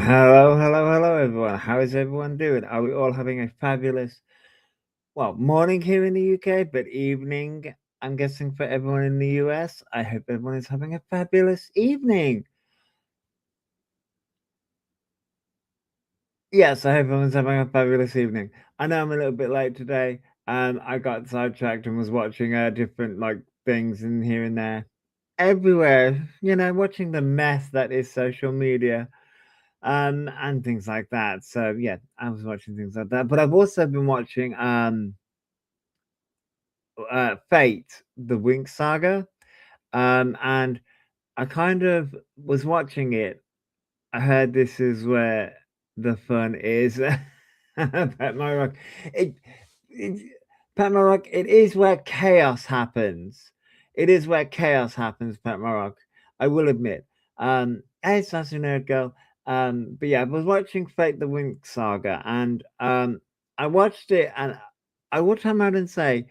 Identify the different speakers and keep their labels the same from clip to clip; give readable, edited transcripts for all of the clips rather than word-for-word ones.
Speaker 1: Hello, everyone. How is everyone doing? Are we all having a fabulous, morning here in the UK, but evening, I'm guessing, for everyone in the US? I hope everyone is having a fabulous evening. Yes, I hope everyone's having a fabulous evening. I know I'm a little bit late today. I got sidetracked and was watching different things in here and there, everywhere. Watching the mess that is social media. And things like that. So yeah, I was watching things like that. But I've also been watching Fate, the Wink Saga. And I kind of was watching it. I heard this is where the fun is. Pat my rock. It Pat my rock, it is where chaos happens. It is where chaos happens, Pat my rock. I will admit. Hey, Sassy Nerd Girl. But yeah, I was watching Fate the Wink Saga, and I watched it, and I will come out and say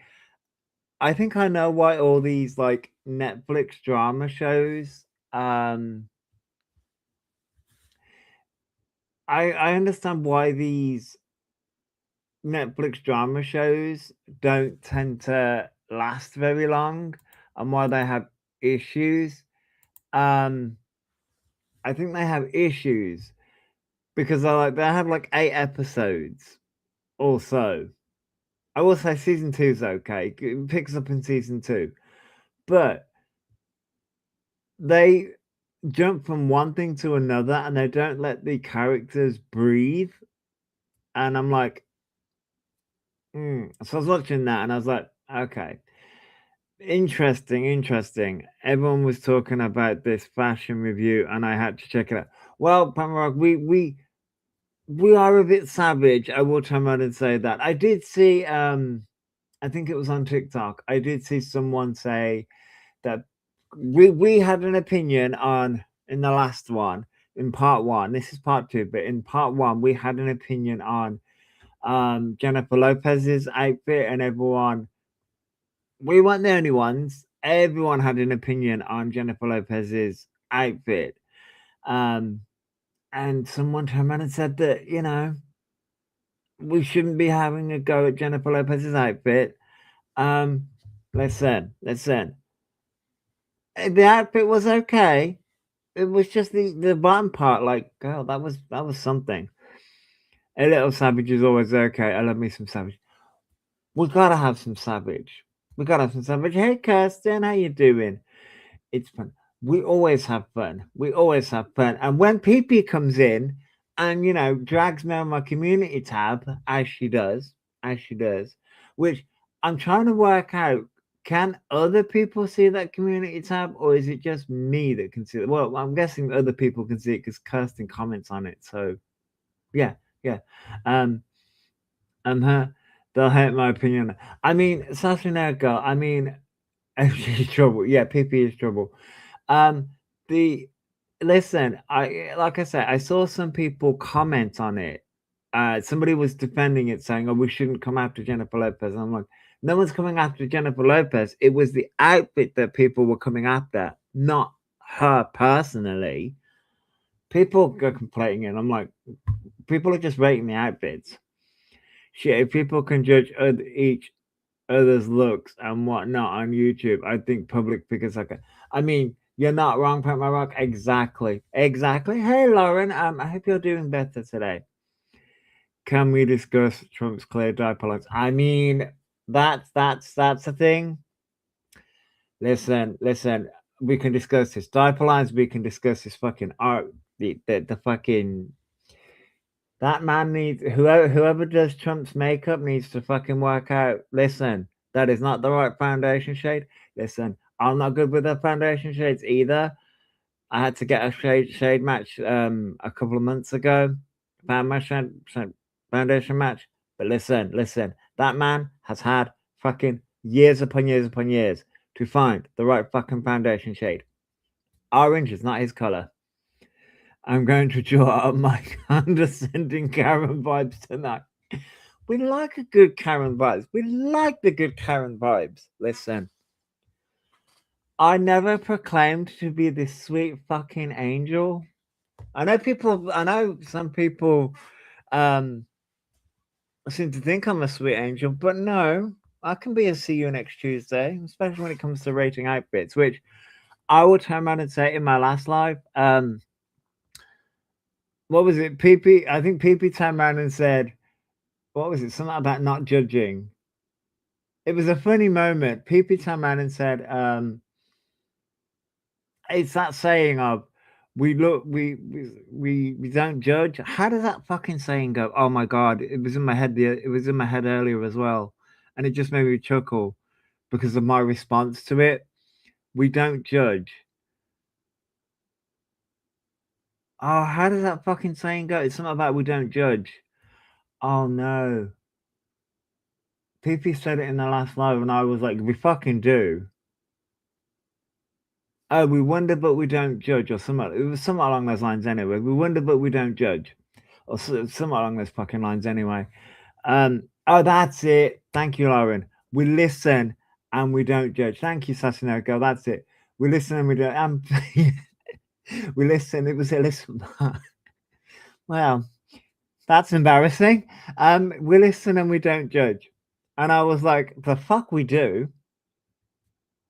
Speaker 1: I think I know why all these Netflix drama shows. Um, I understand why these Netflix drama shows don't tend to last very long, and why they have issues. Um, I think they have issues because they have like 8 episodes or so. I will say season two's okay. It picks up in season two, but they jump from one thing to another and they don't let the characters breathe. And I'm like, So I was watching that and I was like, okay, interesting. Everyone was talking about this fashion review and I had to check it out. Well, Pamarok, we are a bit savage. I will turn around and say that. I did see I think it was on TikTok. I did see someone say that we had an opinion on in the last one, in part one. This is part two, but in part one, we had an opinion on Jennifer Lopez's outfit, and everyone, we weren't the only ones. Everyone had an opinion on Jennifer Lopez's outfit. Um, and someone turned around and said that, we shouldn't be having a go at Jennifer Lopez's outfit. Um, listen. The outfit was okay. It was just the bottom part, like, girl, that was something. A little savage is always okay. I love me some savage. We gotta have some savage. We gotta have some savage. Hey, Kirsten, how you doing? It's fun. We always have fun. We always have fun. And when PP comes in and drags me on my community tab, as she does, which I'm trying to work out. Can other people see that community tab, or is it just me that can see it? Well, I'm guessing other people can see it because Kirsten comments on it. So yeah, yeah. Um, and her, they'll hate my opinion. I mean, Saturday Night Girl. I mean, she's trouble. Yeah, PP is trouble. Um, the listen, I like I said, I saw some people comment on it. Somebody was defending it, saying, "Oh, we shouldn't come after Jennifer Lopez." And I'm like, no one's coming after Jennifer Lopez. It was the outfit that people were coming after, not her personally. People are complaining, and I'm like, people are just rating the outfits. Shit, if people can judge each other's looks and whatnot on YouTube, I think public figures like I mean, you're not wrong, Pat My Rock. Exactly. Hey Lauren, I hope you're doing better today. Can we discuss Trump's clear diaper lines? I mean, that's a thing. Listen. We can discuss his diaper lines. We can discuss his fucking art. The fucking that man needs whoever does Trump's makeup needs to fucking work out. Listen, that is not the right foundation shade. Listen, I'm not good with the foundation shades either. I had to get a shade match a couple of months ago. Found my foundation match. But listen, that man has had fucking years upon years to find the right fucking foundation shade. Orange is not his color. I'm going to draw up my condescending Karen vibes tonight. We like a good Karen vibes. We like the good Karen vibes. Listen, I never proclaimed to be this sweet fucking angel. I know some people seem to think I'm a sweet angel, but no, I can be a see you next Tuesday, especially when it comes to rating outfits, which I will turn around and say in my last live. What was it? PP, I think PP turned around and said, what was it? Something about not judging. It was a funny moment. PP turned around and said, it's that saying of we look we don't judge. How does that fucking saying go? Oh my god, it was in my head it was in my head earlier as well. And it just made me chuckle because of my response to it. We don't judge. Oh, how does that fucking saying go? It's something about we don't judge. Oh no. PP said it in the last live and I was like, we fucking do. Oh, we wonder but we don't judge, or something. It was something along those lines anyway. We wonder but we don't judge. Or something along those fucking lines anyway. Oh, that's it. Thank you, Lauren. We listen and we don't judge. Thank you, Sasinoko. That's it. We listen and we don't. We listen. It was a listen. Well, that's embarrassing. We listen and we don't judge. And I was like, the fuck we do.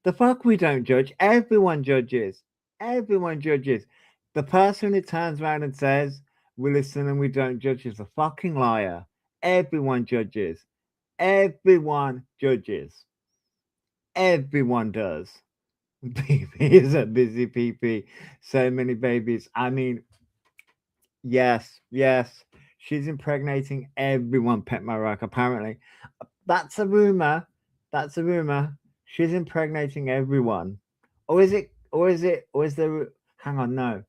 Speaker 1: The fuck we don't judge. Everyone judges. Everyone judges. The person who turns around and says, we listen and we don't judge is a fucking liar. Everyone judges. Everyone judges. Everyone does. PP is a busy PP. So many babies. I mean, yes, yes. She's impregnating everyone, Pet My Rock, apparently. That's a rumor. That's a rumor. She's impregnating everyone. Or is it, or is there, hang on, no.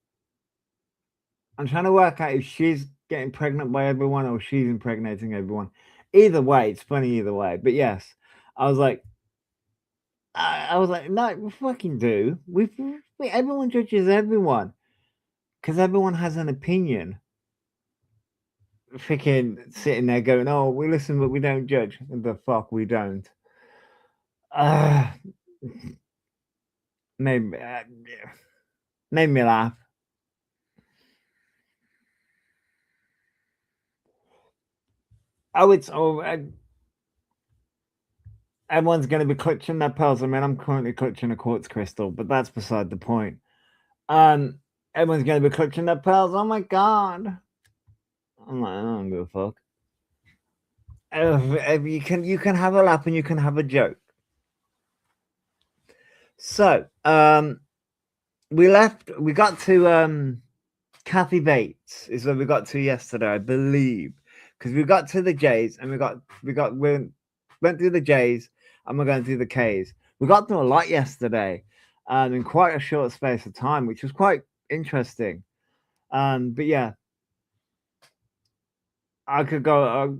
Speaker 1: I'm trying to work out if she's getting pregnant by everyone or she's impregnating everyone. Either way, it's funny either way. But yes, I was like, I was like, no, we fucking do. Everyone judges everyone because everyone has an opinion. Freaking sitting there going, "Oh, we listen, but we don't judge." The fuck, we don't. Uh, made made me laugh. Oh, it's everyone's going to be clutching their pearls. I mean, I'm currently clutching a quartz crystal, but that's beside the point. Everyone's going to be clutching their pearls. Oh my god. I'm like, I don't give a fuck. You can have a laugh and you can have a joke. So, we got to Kathy Bates is where we got to yesterday, I believe, because we got to the J's and we went through the J's and we're going through the K's. We got through a lot yesterday, in quite a short space of time, which was quite interesting. But yeah, I could go.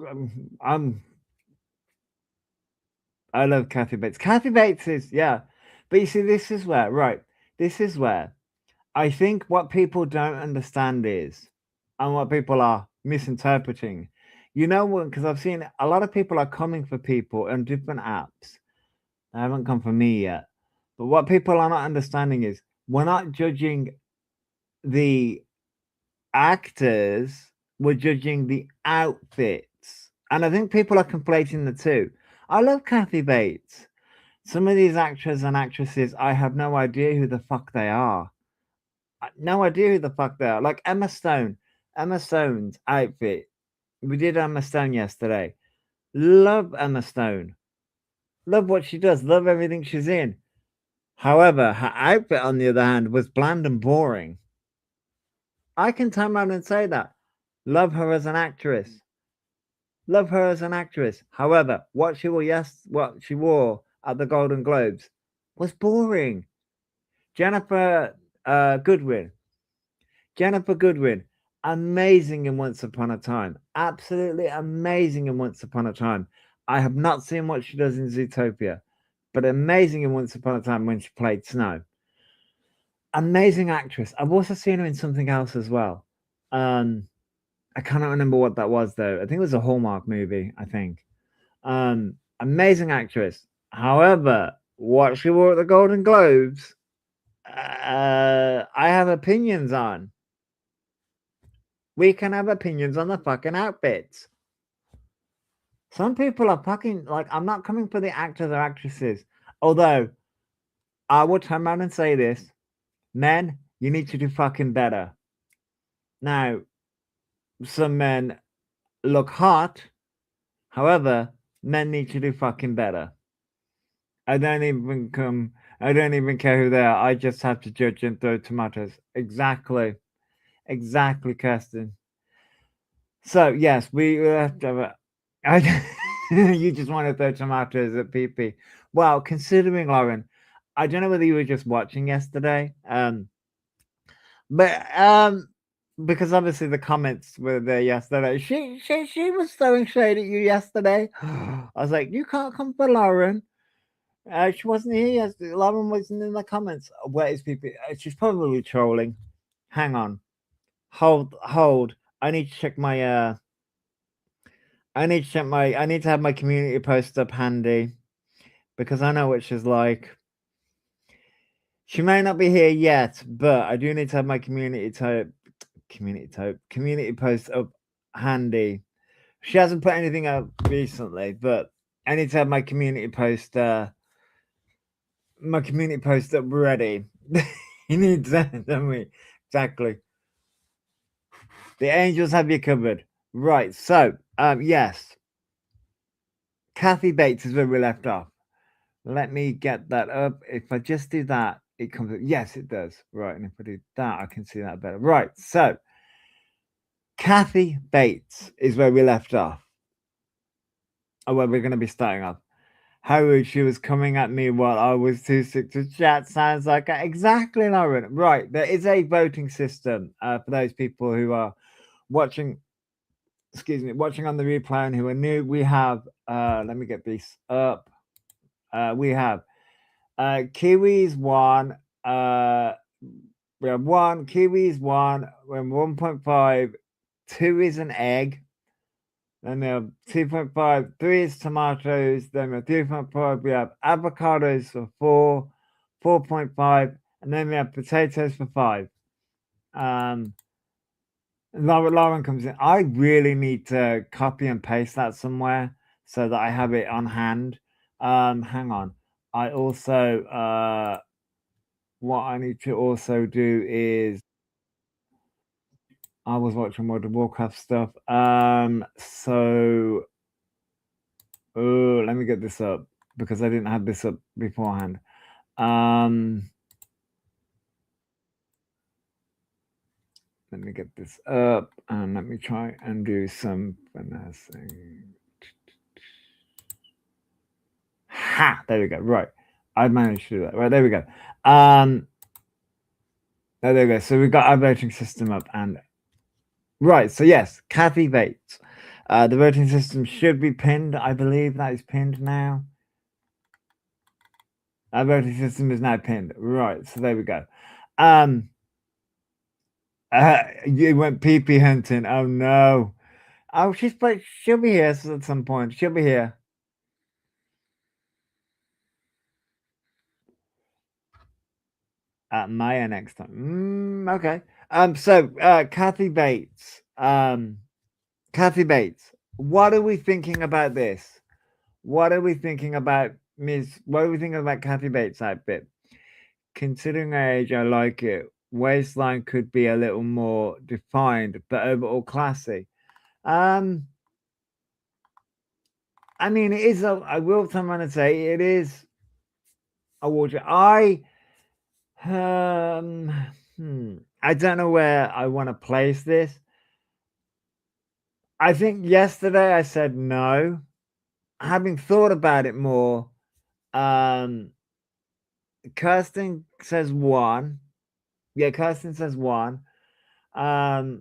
Speaker 1: I love Kathy Bates. Kathy Bates is yeah, but you see, this is where right. This is where I think what people don't understand is, and what people are misinterpreting. You know what? Because I've seen a lot of people are coming for people on different apps. They haven't come for me yet. But what people are not understanding is we're not judging the actors, we're judging the outfits. And I think people are conflating the two. I love Kathy Bates. Some of these actors and actresses, I have no idea who the fuck they are. No idea who the fuck they are. Like Emma Stone. Emma Stone's outfit. We did Emma Stone yesterday. Love Emma Stone. Love what she does. Love everything she's in. However, her outfit, on the other hand, was bland and boring. I can turn around and say that. Love her as an actress. Love her as an actress. However, what she wore at the Golden Globes was boring. Jennifer Goodwin. Jennifer Goodwin, amazing in Once Upon a Time. Absolutely amazing in Once Upon a Time. I have not seen what she does in Zootopia, but amazing in Once Upon a Time when she played Snow. Amazing actress. I've also seen her in something else as well. I cannot remember what that was though. I think it was a Hallmark movie, I think. Amazing actress. However, what she wore at the Golden Globes, I have opinions on. We can have opinions on the fucking outfits. Some people are fucking like, I'm not coming for the actors or actresses. Although, I will turn around and say this. Men, you need to do fucking better. Now, some men look hot. However, men need to do fucking better. I don't even care who they are. I just have to judge and throw tomatoes. Exactly. Exactly, Kirsten. So yes, we have to have you just want to throw tomatoes at PP. Well, considering Lauren, I don't know whether you were just watching yesterday. But because obviously the comments were there yesterday. She was throwing shade at you yesterday. I was like, you can't come for Lauren. She wasn't here yesterday. Lauren wasn't in the comments. Where is PP? She's probably trolling. Hang on. Hold. I need to check my I need to have my community post up handy because I know what she's like. She may not be here yet, but I do need to have my community post up handy. She hasn't put anything up recently, but I need to have my community post up ready. You need that, don't we? Exactly. The angels have you covered. Right, so yes. Kathy Bates is where we left off. Let me get that up. If I just do that, it comes up. Yes, it does. Right, and if I do that, I can see that better. Right, so Kathy Bates is where we left off. Or where we're going to be starting off. How rude, she was coming at me while I was too sick to chat. Sounds like exactly, Lauren. Right, there is a voting system for those people who are watching. Excuse me, watching on the replay and who are new. We have. Let me get this up. We have Kiwis one. We have one. Kiwis one. We have 1.5. 2 is an egg. Then we have 2.5. 3 is tomatoes. Then we have 3.5. We have avocados for 4. 4.5. And then we have potatoes for 5. Lauren comes in. I really need to copy and paste that somewhere so that I have it on hand. Hang on. I also what I need to also do is I was watching World of Warcraft stuff. So let me get this up because I didn't have this up beforehand. Let me get this up and let me try and do some finessing. Ha! There we go. Right. I managed to do that. Right, there we go. There we go. So we've got our voting system up and right. So yes, Kathy Bates. The voting system should be pinned. I believe that is pinned now. Our voting system is now pinned. Right. So there we go. You went pee hunting. Oh no. Oh, she'll be here at some point. She'll be here. At Maya next time. Okay. So Kathy Bates. Kathy Bates. What are we thinking about this? What are we thinking about what are we thinking about Kathy Bates' outfit? Considering her age, I like it. Waistline could be a little more defined, but overall classy. I mean, it is. I will turn around and say it is a wardrobe. I don't know where I want to place this. I think yesterday I said no. Having thought about it more, Kirsten says 1. Yeah, Kirsten says 1. I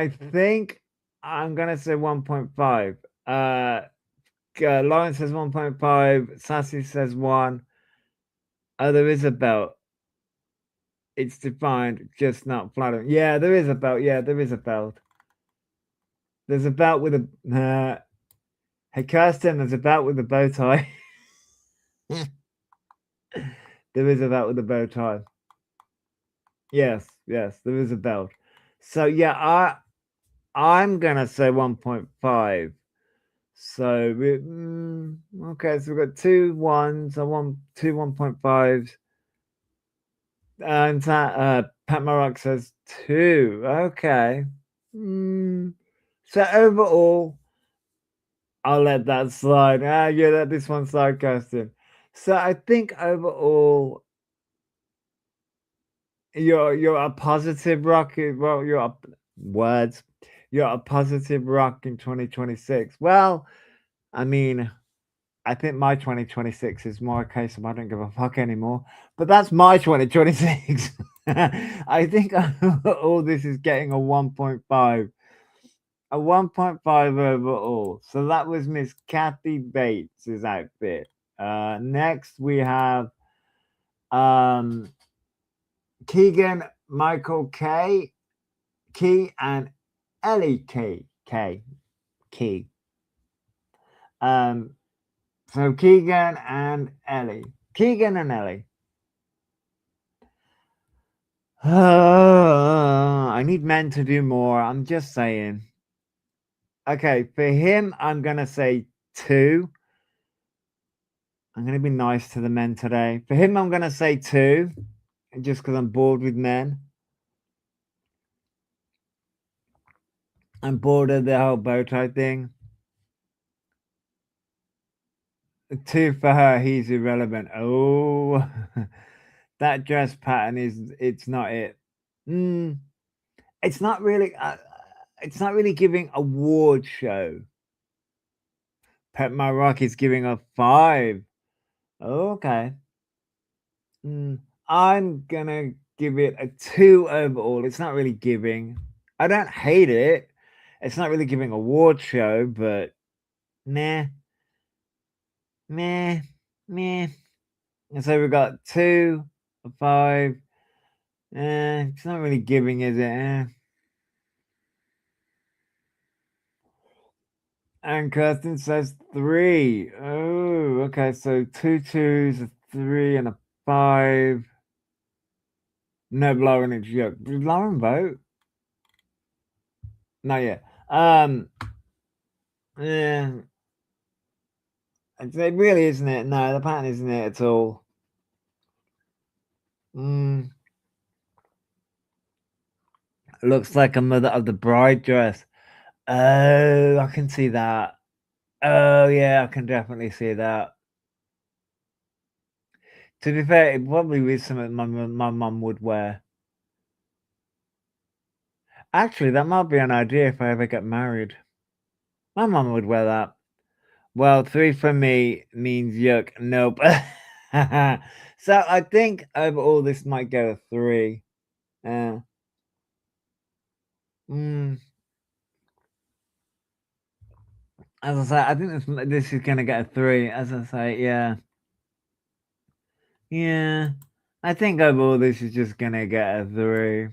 Speaker 1: think I'm gonna say 1.5. Lauren says 1.5. Sassy says 1. Oh, there is a belt. It's defined, just not flattering. Yeah, there is a belt. Yeah, there is a belt. There's a belt with a. Hey, Kirsten, there's a belt with a bow tie. There is a belt with a bow tie. Yes, there is a belt. So yeah, I'm gonna say 1.5. So okay, so we've got two ones, two 1.5s, and Pat Maroc says 2. Okay. So overall, I'll let that slide. Yeah, let this one slide, Kirsten. So I think overall, you're a positive rock. Well, words. You're a positive rock in 2026. Well, I mean, I think my 2026 is more a case of I don't give a fuck anymore. But that's my 2026. I think all this is getting a 1.5. A 1.5 overall. So that was Miss Kathy Bates' outfit. Next we have um, Keegan Michael Key, and Ellie Key. Um, so Keegan and Ellie. Keegan and Ellie. I need men to do more. I'm just saying. Okay, for him, I'm gonna say 2. I'm gonna be nice to the men today. For him, I'm gonna say 2, just because I'm bored with men. I'm bored of the whole bow tie thing. 2 for her, he's irrelevant. Oh, that dress pattern it's not it. It's not really. It's not really giving award show. Pet My Rock is giving a 5. Okay. I'm gonna give it a 2 overall. It's not really giving. I don't hate it. It's not really giving award show, but meh, meh, meh. And so we've got 2, a 5. It's not really giving, is it? And Kirsten says 3. Oh, okay. So 2 2s, a 3, and a 5. No, Lauren, it's joke. Did Lauren vote? Not yet. Yeah. It really isn't it. No, the pattern isn't it at all. Looks like a mother of the bride dress. Oh, I can see that. Oh, yeah, I can definitely see that. To be fair, it probably is something my mum would wear. Actually, that might be an idea if I ever get married. My mum would wear that. Well, 3 for me means yuck. Nope. So I think overall this might go a 3. Uh, As I say, I think this is gonna get a 3. As I say, yeah. Yeah. I think overall this is just gonna get a 3.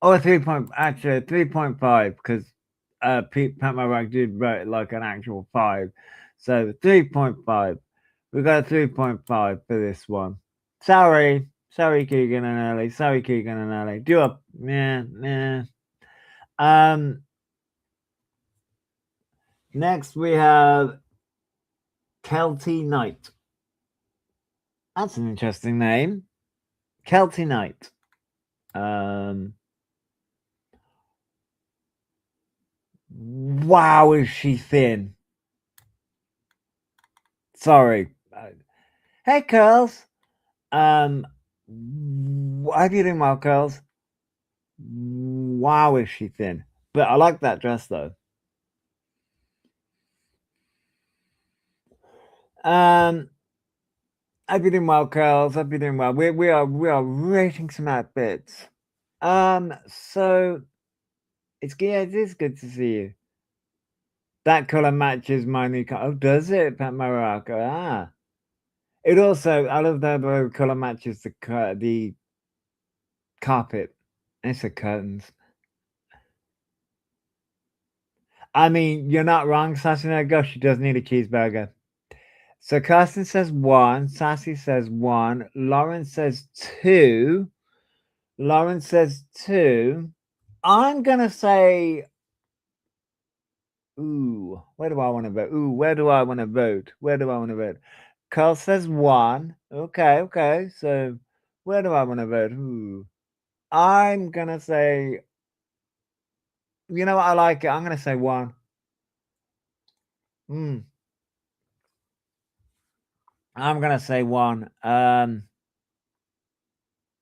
Speaker 1: Or 3 point, actually 3.5, because Pat Marag did write like an actual 5. So 3.5. We got a 3.5 for this one. Sorry. Sorry, Keegan and Ellie. Sorry, Keegan and Ellie. Do a yeah. Next we have Kelty Knight. That's an interesting name. Kelty Knight. Wow, is she thin? Sorry. Hey, curls. How you doing, well, curls? Wow, is she thin? But I like that dress though. Hope you're doing well, curls. Hope you're doing well. We are rating some outfits. So it is good to see you. That color matches my new car. Oh, does it, Pat Maraca? Ah. It also, I love that the color matches the carpet. It's the curtains. I mean, you're not wrong, Sassy. No, gosh, she does need a cheeseburger. So Kirsten says 1. Sassy says 1. Lauren says 2. Lauren says 2. I'm gonna say, ooh, where do I want to vote? Ooh, where do I want to vote? Where do I want to vote? Carl says 1. Okay, okay. So where do I want to vote? Ooh. I'm gonna say, you know what, I like it. I'm gonna say 1. I'm gonna say 1.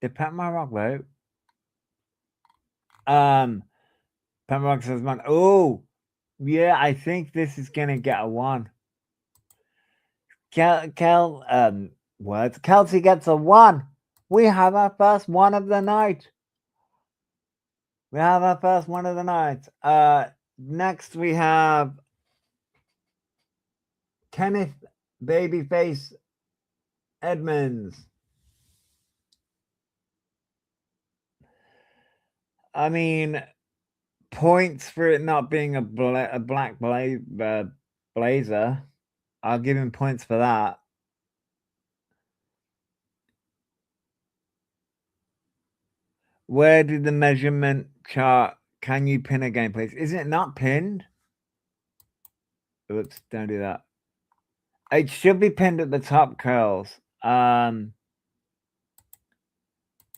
Speaker 1: Did Pat my rock vote? Pat my rock says 1. Oh, yeah, I think this is gonna get a 1. Words. Kelsey gets a 1. We have our first 1 of the night. We have our first 1 of the night. Next we have Kenneth Babyface Edmonds. I mean, points for it not being a black blazer. I'll give him points for that. Where did the measurement chart? Can you pin a game, please? Is it not pinned? Oops, don't do that. It should be pinned at the top, curls.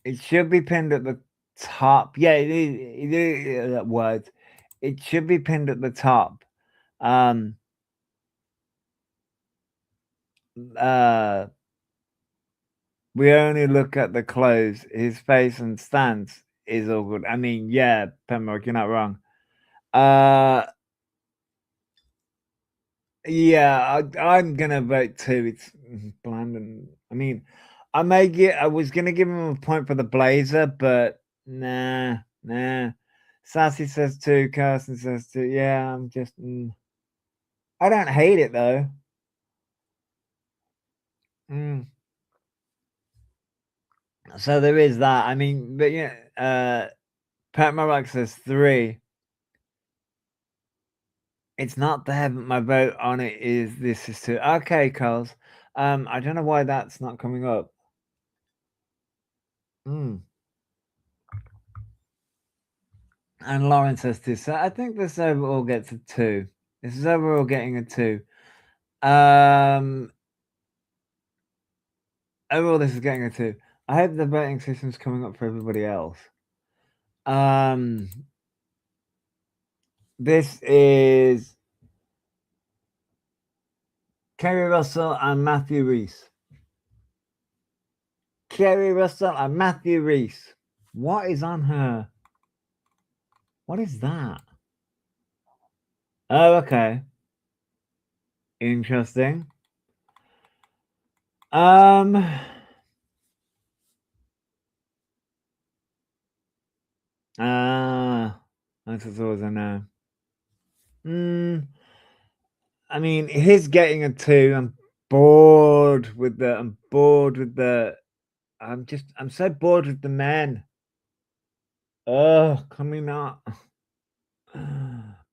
Speaker 1: It should be pinned at the top. Yeah, it is. Words. It should be pinned at the top. We only look at the clothes. His face and stance is all good. I mean, yeah, Pembroke, you're not wrong. Yeah, I'm gonna vote 2. It's bland, and I mean, I was gonna give him a point for the blazer, but nah. Sassy says 2. Carson says 2. Yeah, I'm just. I don't hate it though. So there is that. I mean, but yeah, Pat Marrock says 3. It's not there, but my vote on it is this is 2. Okay, Carls. I don't know why that's not coming up. And Lauren says 2. So I think this overall gets a 2. This is overall getting a 2. Overall, this is getting a 2. I hope the voting system's coming up for everybody else. This is Kerry Russell and Matthew Reese. Kerry Russell and Matthew Reese. What is on her? What is that? Oh, okay. Interesting. That's always a no. I mean, he's getting a 2. I'm bored with the. I'm so bored with the men. Oh, coming up.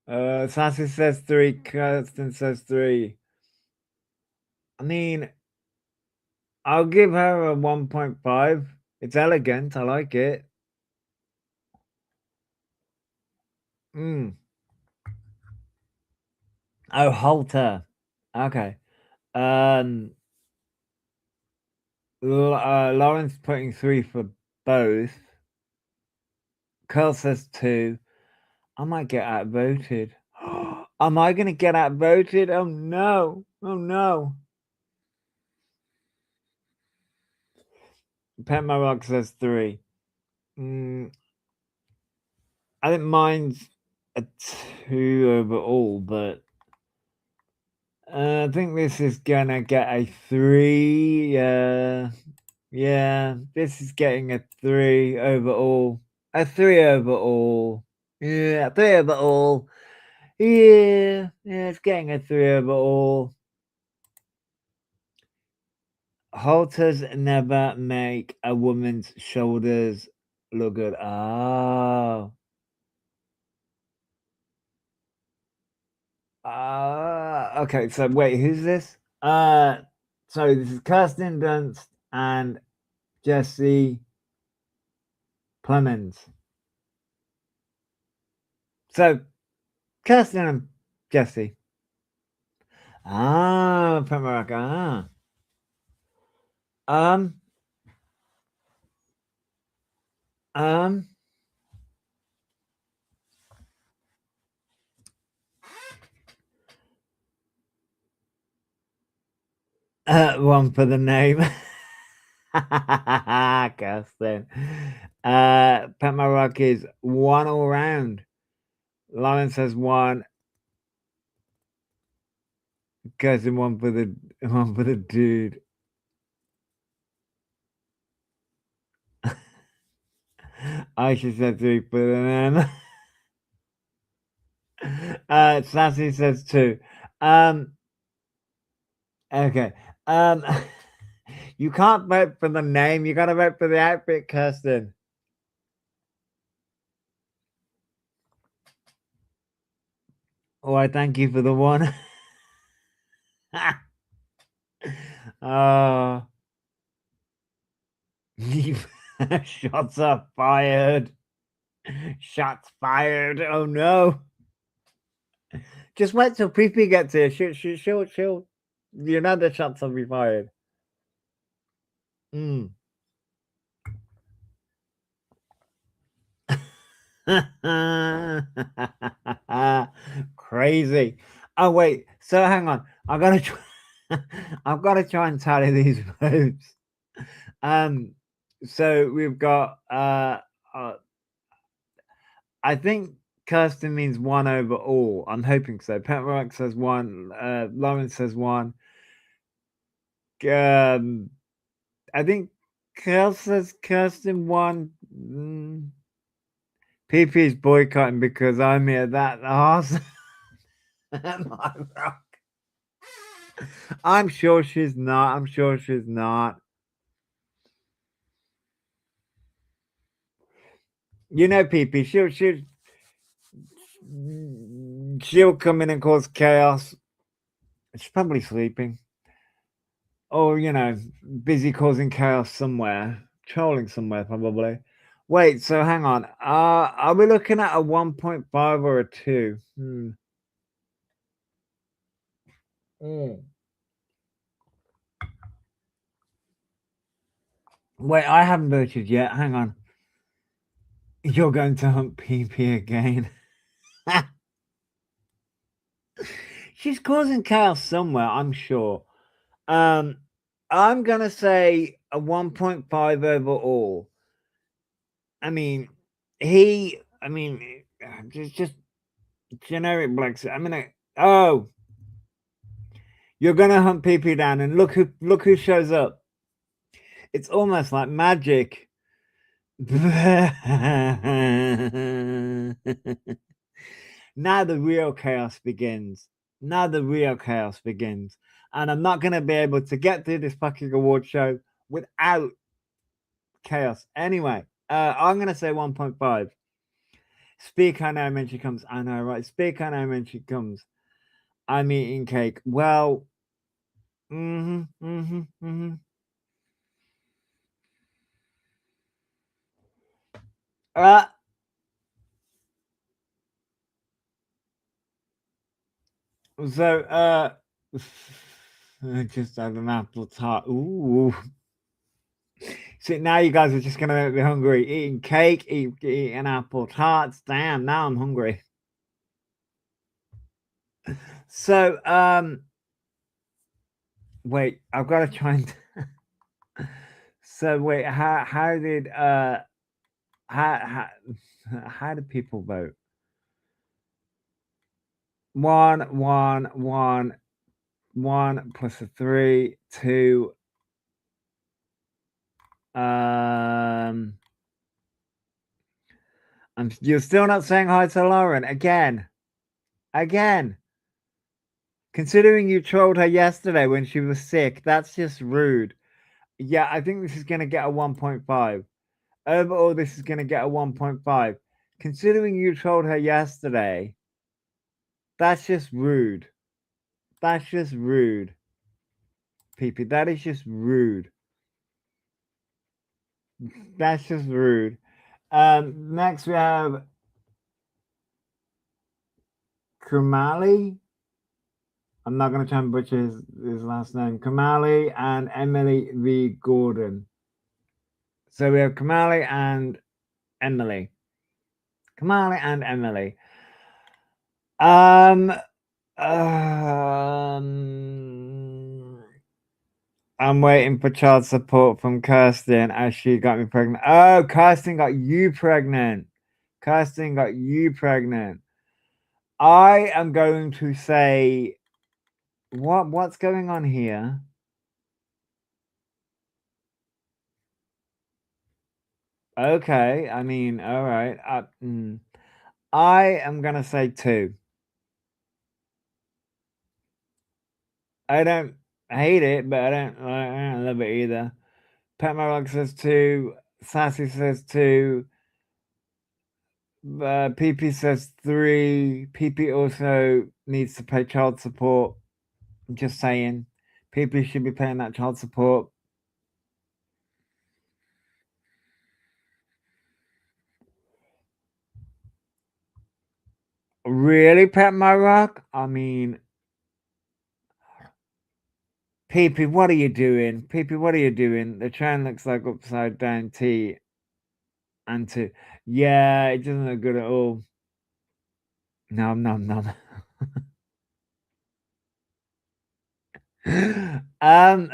Speaker 1: Sassy says 3. Kirsten says 3. I mean, I'll give her a 1.5. It's elegant. I like it. Oh, Halter. Okay. Lauren's putting 3 for both. Curl says 2. I might get outvoted. Am I going to get outvoted? Oh no. Oh no. Pet My Rock says 3. I think mine's a 2 overall, but I think this is going to get a 3. Yeah, this is getting a 3 overall. A 3 overall. Yeah, 3 overall. Yeah, it's getting a 3 overall. Halters never make a woman's shoulders look good. Oh. Okay, so wait, who's this? Sorry, this is Kirsten Dunst and Jesse Plemons. So, Kirsten and Jesse. Ah, Pamela. Ah. Um. Um. One for the name. Kirsten. Pamela Rock is one all round. Lauren says one. Kirsten one for the dude. Aisha said three for the man. Sassy says two. Okay. You can't vote for the name. You got to vote for the outfit, Kirsten. Oh, I thank you for the one. Oh, shots are fired. Shots fired. Oh no. Just wait till Pee gets here. She'll. You know the shots will be fired. Mm. Crazy. Oh wait. So hang on. I gotta try. I've got to try and tally these votes. So we've got. I think Kirsten means one over all. I'm hoping so. Pet Rock says one. Lawrence says one. I think Kel says Kirsten won. PP's boycotting because I'm here. That arse. My rock. I'm sure she's not. I'm sure she's not. You know, PP. She'll come in and cause chaos. She's probably sleeping. Or, you know, busy causing chaos somewhere. Trolling somewhere, probably. Wait, so hang on. Are we looking at a 1.5 or a 2? Wait, I haven't voted yet. Hang on. You're going to hunt PP again. She's causing chaos somewhere, I'm sure. I'm gonna say a 1.5 overall. I mean, just generic Brexit. Oh, you're gonna hunt PP down, and look who shows up. It's almost like magic. Now the real chaos begins. Now the real chaos begins. And I'm not gonna be able to get through this fucking award show without chaos. Anyway, I'm gonna say 1.5. Speak I know when she comes. I know, right? Speak I know when she comes. I'm eating cake. Well, mm-hmm, mm-hmm, mm-hmm. Uh, so I just had an apple tart. Ooh. See, now you guys are just gonna make me hungry. Eating cake, eating apple tarts. Damn, now I'm hungry. So, wait, I've got to try and. So wait, how did how how did people vote? One plus a 3, 2. You're still not saying hi to Lauren again. Considering you trolled her yesterday when she was sick, that's just rude. Yeah, I think this is gonna get a 1.5. Overall, this is gonna get a 1.5. Considering you trolled her yesterday, that's just rude. That's just rude. PP, that is just rude. That's just rude. Next we have Kumali. I'm not going to try and butcher his last name. Kumali and Emily V. Gordon. So we have Kumali and Emily. Kumali and Emily. I'm waiting for child support from Kirsten as she got me pregnant. Oh, Kirsten got you pregnant. Kirsten got you pregnant. I am going to say what's going on here? Okay, I mean, all right. I am gonna say 2. I don't hate it, but I don't love it either. Pat Marrock says 2. Sassy says 2. PP says 3. PP also needs to pay child support. I'm just saying. PP should be paying that child support. Really, Pat Marrock? I mean, PP, what are you doing? PP, what are you doing? The train looks like upside down T and 2. Yeah, it doesn't look good at all. Nom nom nom. um,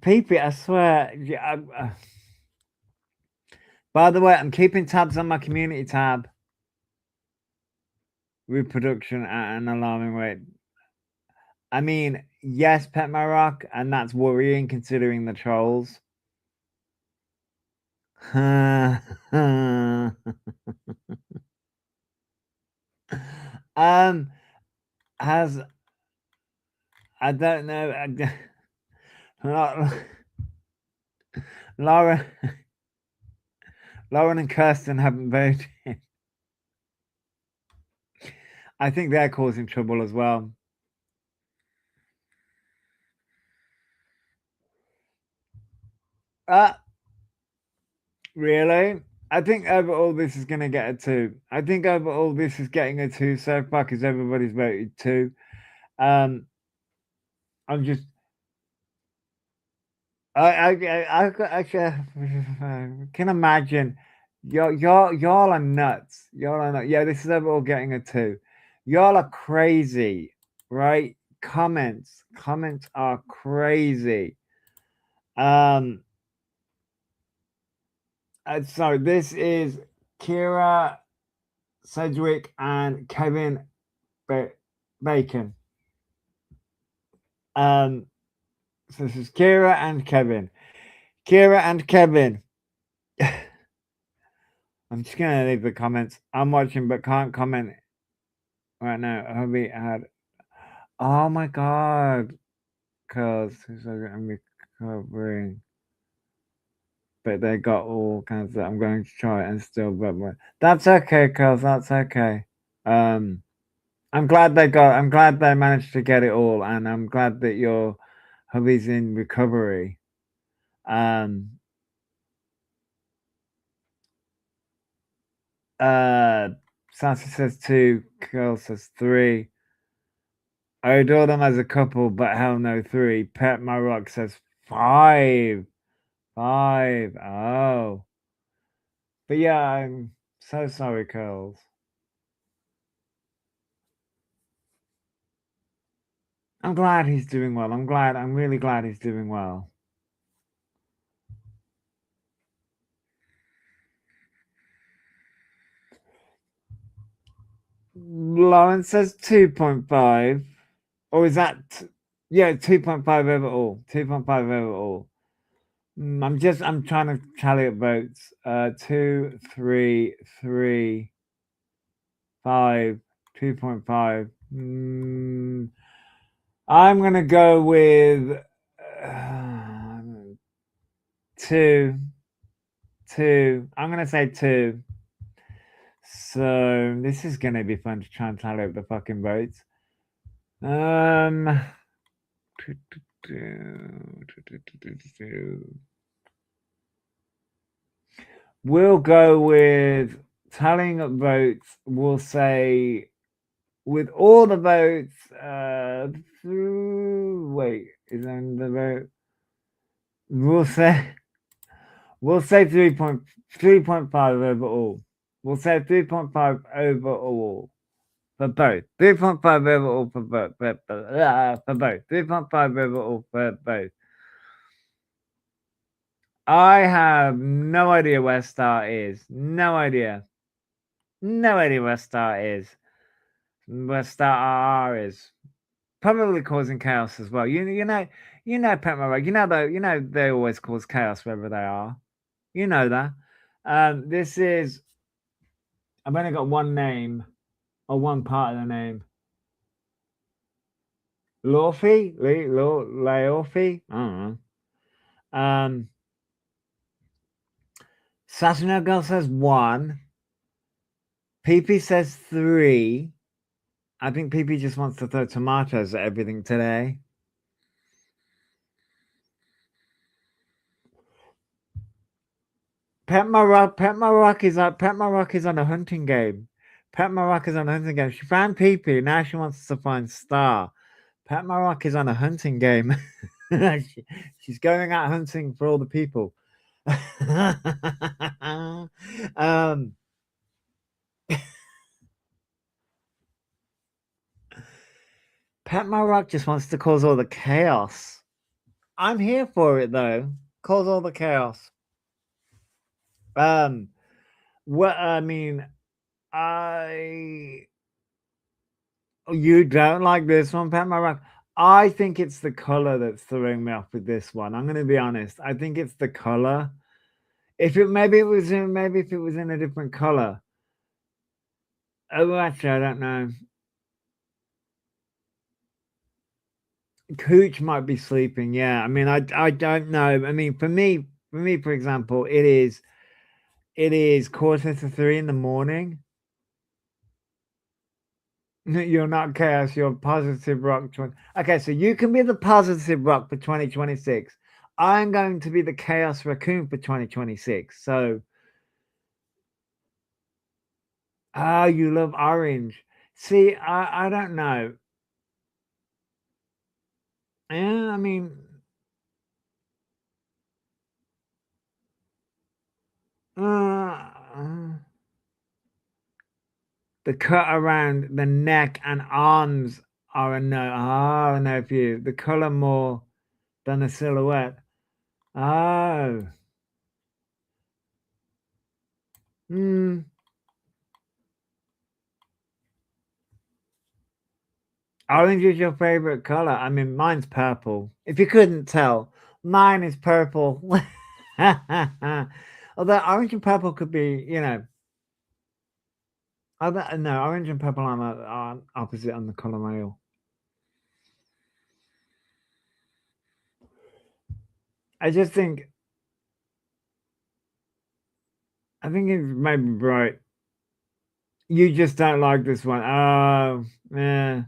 Speaker 1: PP, I swear. Yeah, by the way, I'm keeping tabs on my community tab. Reproduction at an alarming rate. I mean, yes, Pet Maroc, and that's worrying considering the trolls. Has I don't know. Lauren and Kirsten haven't voted. I think they're causing trouble as well. Really? I think overall this is going to get a 2. I think overall this is getting a 2 so far because everybody's voted 2. I'm just I can imagine y'all are nuts. Y'all are nuts. Yeah, this is overall getting a 2. Y'all are crazy, right? Comments are crazy. So this is Kira, Sedgwick, and Kevin Bacon. So this is Kira and Kevin. Kira and Kevin. I'm just gonna leave the comments. I'm watching but can't comment right now. Hubby had oh my god. Cause I'm recovering. But they got all kinds of I'm going to try it and still but that's okay, cause that's okay. I'm glad they managed to get it all, and I'm glad that your hubby's in recovery. Sassy says 2, Curl says 3. I adore them as a couple, but hell no 3. Pet My Rock says 5. 5. Oh. But yeah, I'm so sorry, Curls. I'm glad he's doing well. I'm really glad he's doing well. Lauren says 2.5. Or is that yeah, 2.5 overall. 2.5 overall. I'm trying to tally up votes. 2, 3, 3, 5, 2.5. I'm gonna go with 2. 2. I'm gonna say 2. So this is gonna be fun to try and tally up the fucking votes. We'll go with tallying up votes, we'll say with all the votes, wait, is there the vote? We'll say 3.5 overall. We'll say 3.5 overall for both. 3.5 overall for both. For both. 3.5 overall for both. I have no idea where Star is. No idea. No idea where Star is. Where Star R is. Probably causing chaos as well. You know, Pet Rug. You know they always cause chaos wherever they are. You know that. This is. I've only got one name, or one part of the name. Laufey? Laufey? I don't know. Sasino Girl says 1. PP says 3. I think PP just wants to throw tomatoes at everything today. Pet Maroc is on a hunting game. Pet Maroc is on a hunting game. She found PP. Now she wants to find Star. Pet Maroc is on a hunting game. She's going out hunting for all the people. Pet Maroc just wants to cause all the chaos. I'm here for it though. Cause all the chaos. What I mean, you don't like this one, Pet Maroc? I think it's the color that's throwing me off with this one. I'm gonna be honest. I think it's the color. If it was in a different color. Oh, actually, I don't know. Cooch might be sleeping. Yeah, I mean, I don't know. I mean, for me, for example, it is 2:45 in the morning. You're not chaos. You're positive rock. Okay, so you can be the positive rock for 2026. I'm going to be the chaos raccoon for 2026. So, you love orange. See, I don't know. Yeah, I mean, the cut around the neck and arms are a no. Oh, no view. The color more than the silhouette. Oh. Hmm. Orange is your favorite color. I mean, mine's purple. If you couldn't tell, mine is purple. Although orange and purple could be, no, orange and purple are opposite on the color wheel. I just think, it may be bright. You just don't like this one. Oh, yeah.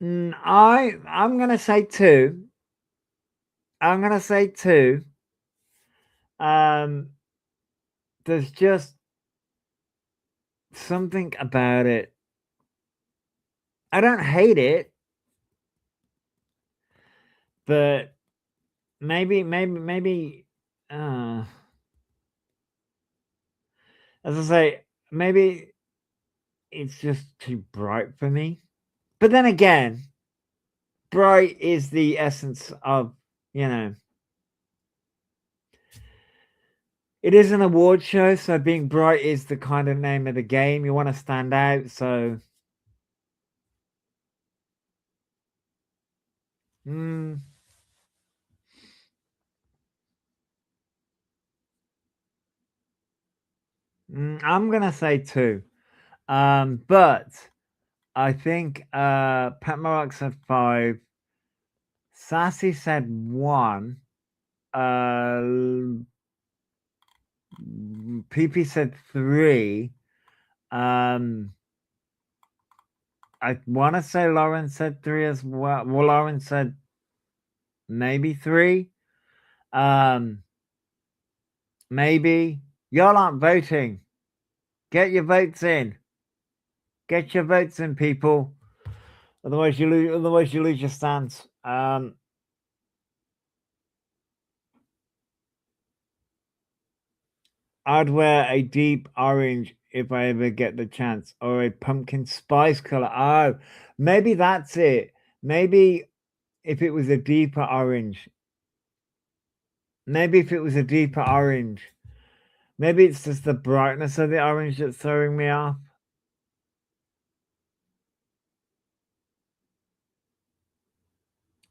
Speaker 1: I'm gonna say 2. I'm gonna say 2. There's just something about it. I don't hate it, but maybe. As I say, maybe it's just too bright for me. But then again, bright is the essence of, it is an award show, so being bright is the kind of name of the game. You want to stand out, so I'm gonna say 2. But I think Pat Maroc said 5. Sassy said 1. PP said 3. I want to say Lauren said 3 as well. Well, Lauren said maybe 3. Maybe. Y'all aren't voting. Get your votes in. Get your votes in, people. Otherwise you lose. Otherwise you lose your stance. I'd wear a deep orange if I ever get the chance, or a pumpkin spice color. Oh, maybe that's it. Maybe if it was a deeper orange. Maybe if it was a deeper orange. Maybe it's just the brightness of the orange that's throwing me off.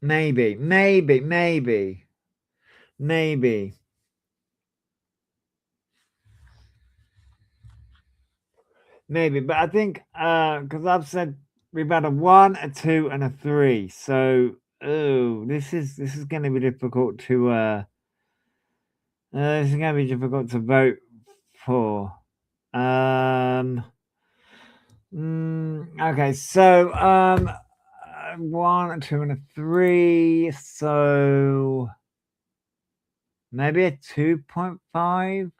Speaker 1: Maybe. Maybe, but I think because I've said we've had a 1, a 2, and a 3. So this is going to be difficult to this is going to be difficult to vote for. Okay, so 1, a 2, and a 3. So maybe a 2.5.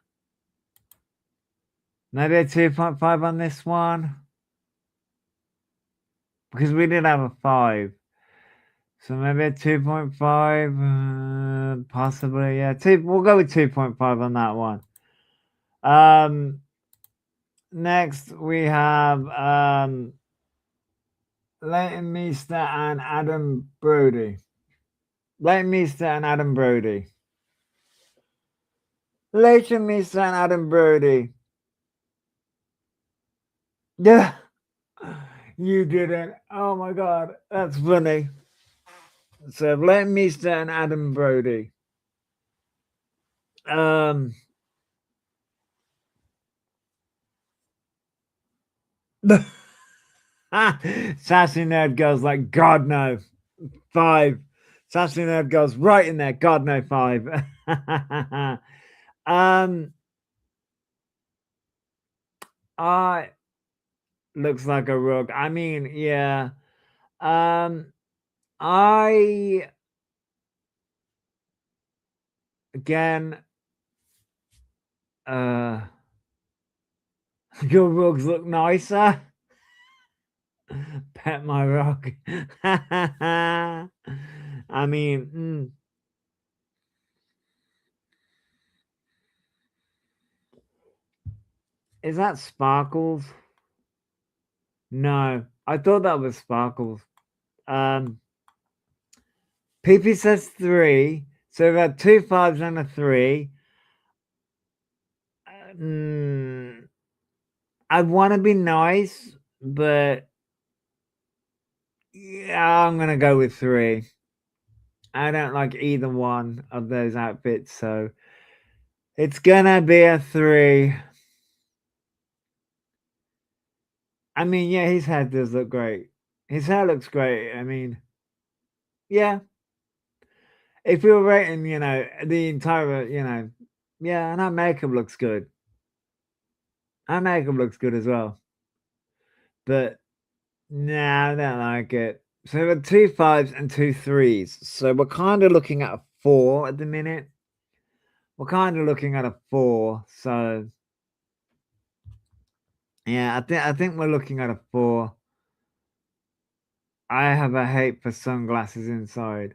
Speaker 1: Maybe a 2.5 on this one. Because we did have a 5. So maybe a 2.5, possibly, yeah. We'll go with 2.5 on that one. Next we have Leighton Meester and Adam Brody. Leighton Meester and Adam Brody. Leighton Meester and Adam Brody. Yeah. You didn't. Oh my god, that's funny. So Leighton Meester and Adam Brody. Sassy Nerd Girl's like, God no. 5. Sassy Nerd Girl's right in there. God no, 5. I looks like a rug. I mean, yeah. I again your rugs look nicer. Pet my rug. I mean, is that Sparkles? No, I thought that was Sparkles. PP says 3, so we've had 2 5s and a 3. I want to be nice, but yeah, I'm gonna go with 3. I don't like either one of those outfits, so it's gonna be a 3. I mean, yeah, his hair does look great. His hair looks great. I mean, yeah. If we were rating, the entire, yeah, and our makeup looks good. Our makeup looks good as well. But no, I don't like it. So we have 2 5s and 2 3s. So we're kind of looking at a 4 at the minute. We're kind of looking at a 4. So yeah, I think we're looking at a 4. I have a hate for sunglasses inside.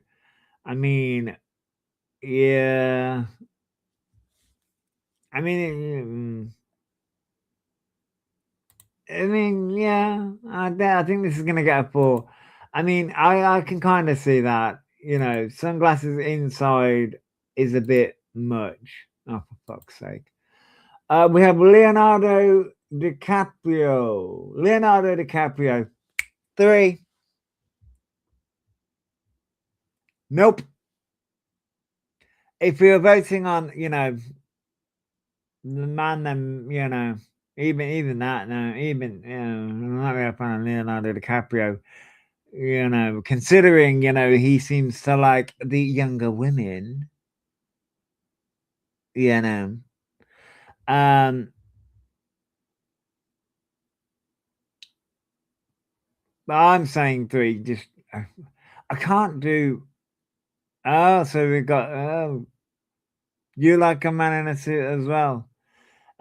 Speaker 1: I mean, yeah. I mean, yeah. I think this is gonna get a 4. I mean, I can kind of see that. Sunglasses inside is a bit much. Oh, for fuck's sake. We have Leonardo DiCaprio. Leonardo DiCaprio. 3. Nope. If you're voting on, the man, then even that, no, even I'm not really a fan of Leonardo DiCaprio. Considering he seems to like the younger women. You know, um, but I'm saying 3. Just I can't do. Oh, so we've got. Oh, You like a man in a suit as well.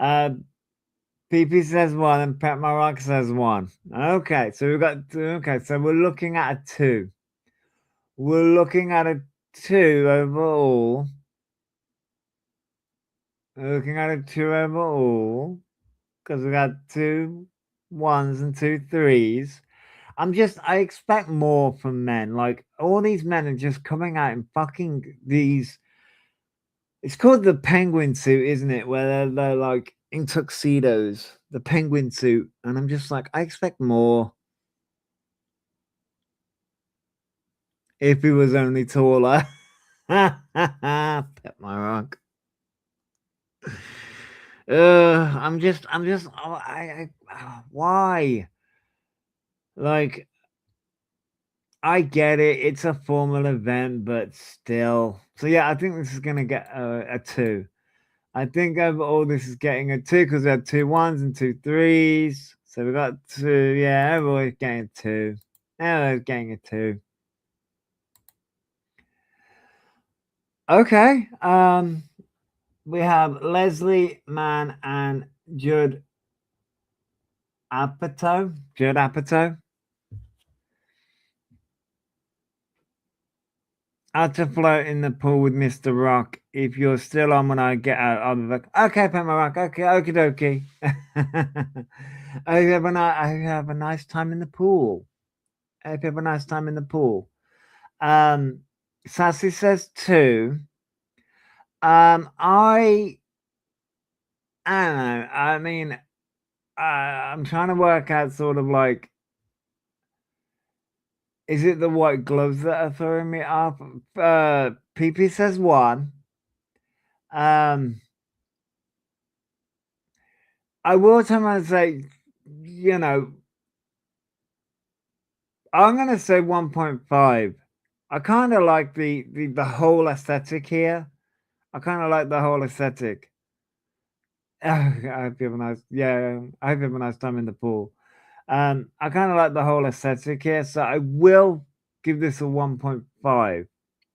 Speaker 1: PP says 1 and Pet Maroc says 1. Okay, so we've got okay, so we're looking at a 2. We're looking at a 2 overall. We're looking at a 2 overall because we got 2 1s and 2 3s. I expect more from men. Like all these men are just coming out in fucking these. It's called the penguin suit, isn't it? Where they're like in tuxedos, the penguin suit, and I'm just like, I expect more. If he was only taller. Pet my rock. Why? Like, I get it. It's a formal event, but still. So yeah, I think this is gonna get a 2. I think overall this is getting a 2 because we had 2 1s and 2 3s. So we got 2. Yeah, everybody's getting a 2. Everybody's getting a 2. Okay. We have Leslie Mann and Judd Apatow. Judd Apatow. How to float in the pool with Mr. Rock. If you're still on when I get out, I'll be like, okay, Pet my rock. Okay, okie dokie. I have a nice time in the pool. I hope you have a nice time in the pool. Sassy says 2. I don't know. I mean, I'm trying to work out sort of like, is it the white gloves that are throwing me off? PP says 1. Um, I will turn around and say, you know, I'm gonna say 1.5. I kind of like the whole aesthetic here. I kind of like the whole aesthetic. I hope you have a nice, yeah. I hope you have a nice time in the pool. I kind of like the whole aesthetic here, so I will give this a 1.5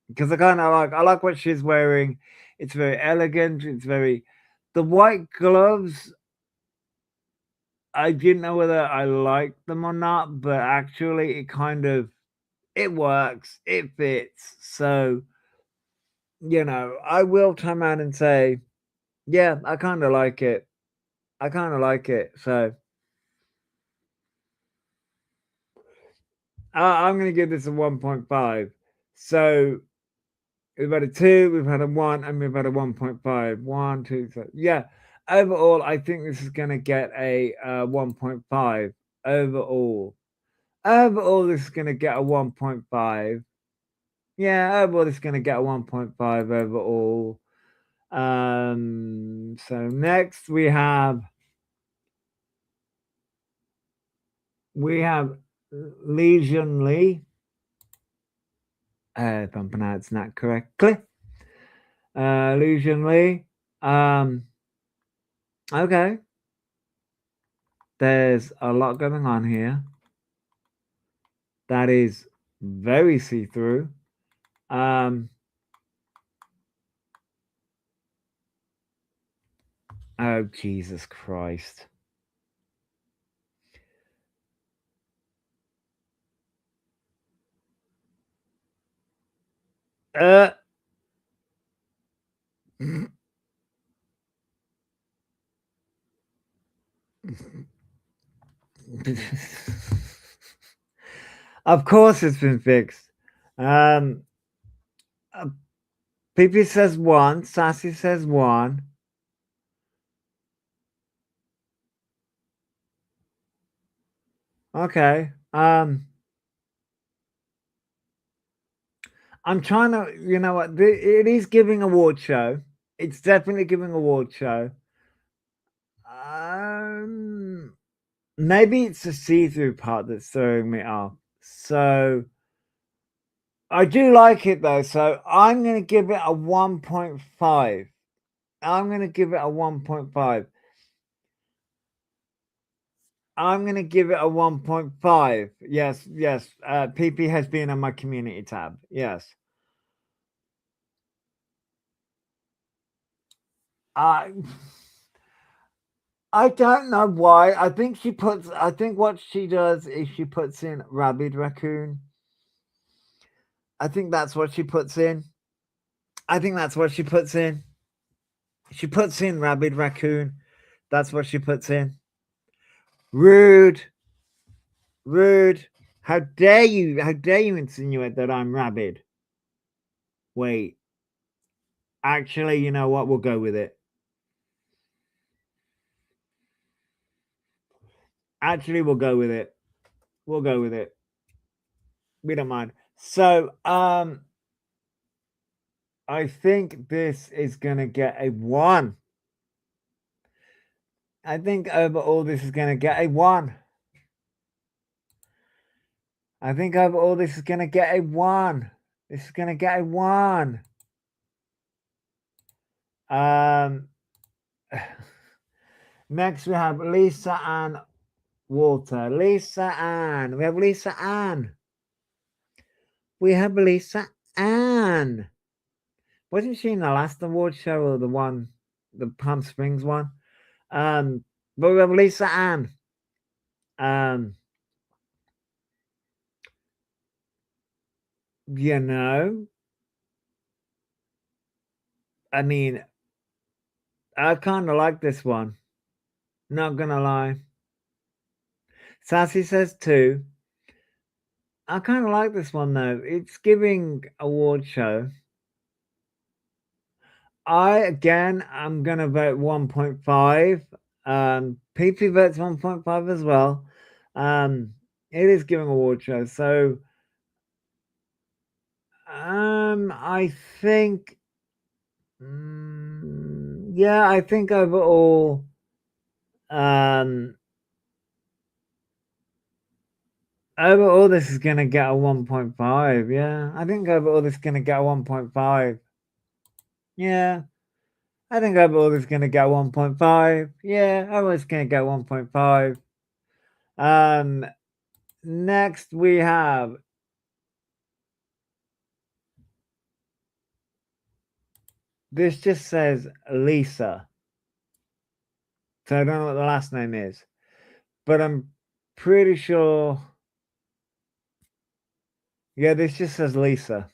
Speaker 1: because I like what she's wearing. It's very elegant. It's very the white gloves. I didn't know whether I liked them or not, but actually, it works. It fits. So I will come out and say, yeah, I kind of like it. I kind of like it. So I'm going to give this a 1.5. So we've had a 2, we've had a 1, and we've had a 1.5. 1, 2, 3. Yeah. Overall, I think this is going to get a 1.5. Overall. Overall, this is going to get a 1.5. Yeah, overall, this is going to get a 1.5 overall. So next we have Legion Lee. If I'm pronouncing that correctly. Legion Lee. Okay. There's a lot going on here. That is very see-through. Oh Jesus Christ. Of course it's been fixed. PP says 1, Sassy says 1. Okay. I'm trying to, you know what? It is giving award show. It's definitely giving award show. Maybe it's the see-through part that's throwing me off. So I do like it though. So I'm going to give it a 1.5. I'm going to give it a 1.5. I'm going to give it a 1.5. Yes, yes. PP has been on my community tab. Yes. I don't know why. I think what she does is she puts in rabid raccoon. I think that's what she puts in. I think that's what she puts in. She puts in rabid raccoon. That's what she puts in. Rude. Rude. How dare you? How dare you insinuate that I'm rabid? Wait. Actually, you know what? We'll go with it. Actually, we'll go with it. We'll go with it. We don't mind. So, I think this is gonna get a 1. I think overall this is gonna get a 1. I think overall this is gonna get a 1. This is gonna get a 1. Next we have Lisa Ann Walter. Lisa Ann. We have Lisa Ann. We have Lisa Ann. Wasn't she in the last award show or the Palm Springs one? But we have Lisa Ann. You know, I mean, I kind of like this one. Not gonna lie. Sassy says 2. I kind of like this one though. It's giving award show. I'm gonna vote 1.5. PP votes 1.5 as well. It is giving award show, so I think, yeah, I think overall, overall this is gonna get a 1.5. Yeah, I think overall this is gonna get a 1.5. Yeah. I think overall this is gonna get 1.5. Yeah, I was gonna get 1.5. Next we have this just says Lisa. So I don't know what the last name is. But I'm pretty sure. Yeah, this just says Lisa.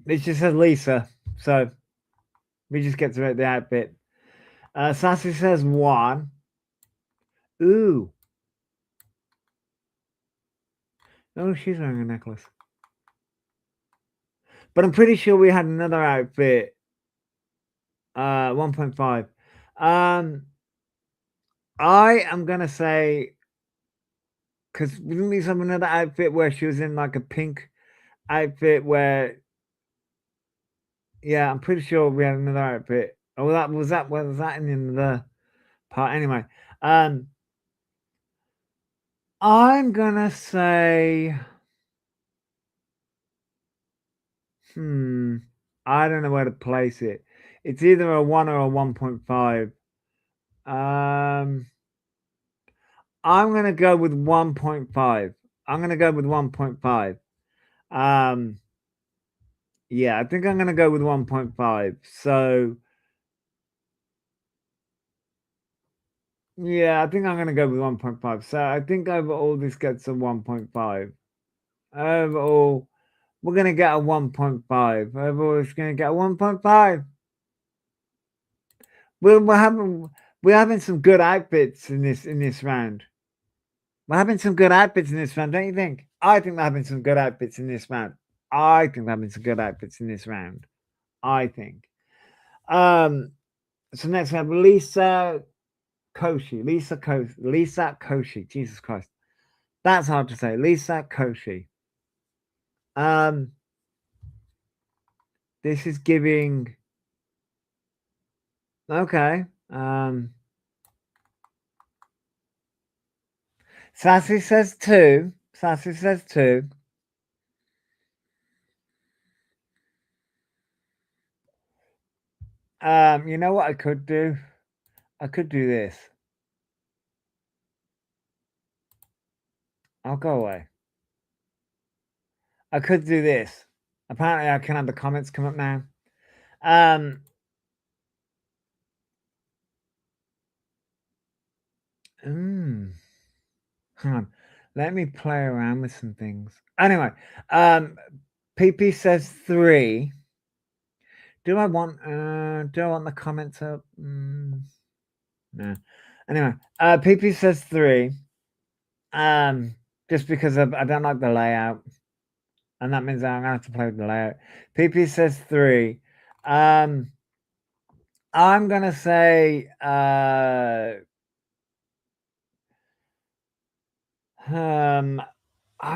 Speaker 1: It just says Lisa. So we just get to rate the outfit. Sassy says 1. Ooh. Oh, she's wearing a necklace. But I'm pretty sure we had another outfit. 1.5. I am gonna say, because didn't we have another outfit where she was in like a pink outfit where, yeah, I'm pretty sure we had another outfit. Oh, was that in another part anyway? I'm gonna say, I don't know where to place it. It's either a 1 or a 1.5. I'm gonna go with 1.5. I'm gonna go with 1.5. Yeah, I think I'm gonna go with 1.5. So yeah, I think I'm gonna go with 1.5. So I think overall this gets a 1.5. Overall, we're gonna get a 1.5. Overall, it's gonna get a 1.5. We're having some good outfits in this round. We're having some good outfits in this round, don't you think? I think we're having some good outfits in this round. I think we're having some good outfits in this round. I think. So next we have Lisa Koshy. Lisa Koshy. Jesus Christ. That's hard to say. Lisa Koshy. This is giving. Okay. Sassy says 2. Sassy says 2. You know what I could do? I could do this. I'll go away. I could do this. Apparently, I can have the comments come up now. Hang on. Let me play around with some things. Anyway, PP says 3. Do I want the comments up? No. Anyway, PP says 3. Just because I don't like the layout. And that means I'm gonna have to play with the layout. PP says 3. I'm gonna say I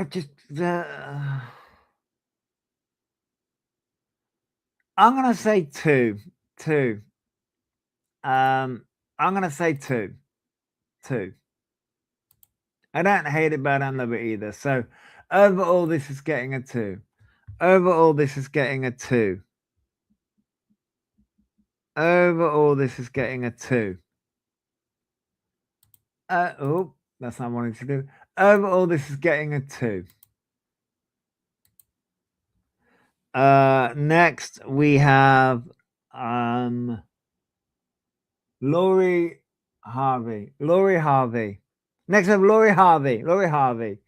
Speaker 1: just I'm gonna say 2. 2. I'm gonna say 2. 2. I don't hate it, but I don't love it either. So overall, this is getting a 2. Overall, this is getting a 2. Overall, this is getting a 2. Oh, that's not what I wanted to do. Overall, this is getting a 2. Next we have Lori Harvey. Lori Harvey. Next we have Lori Harvey. Lori Harvey.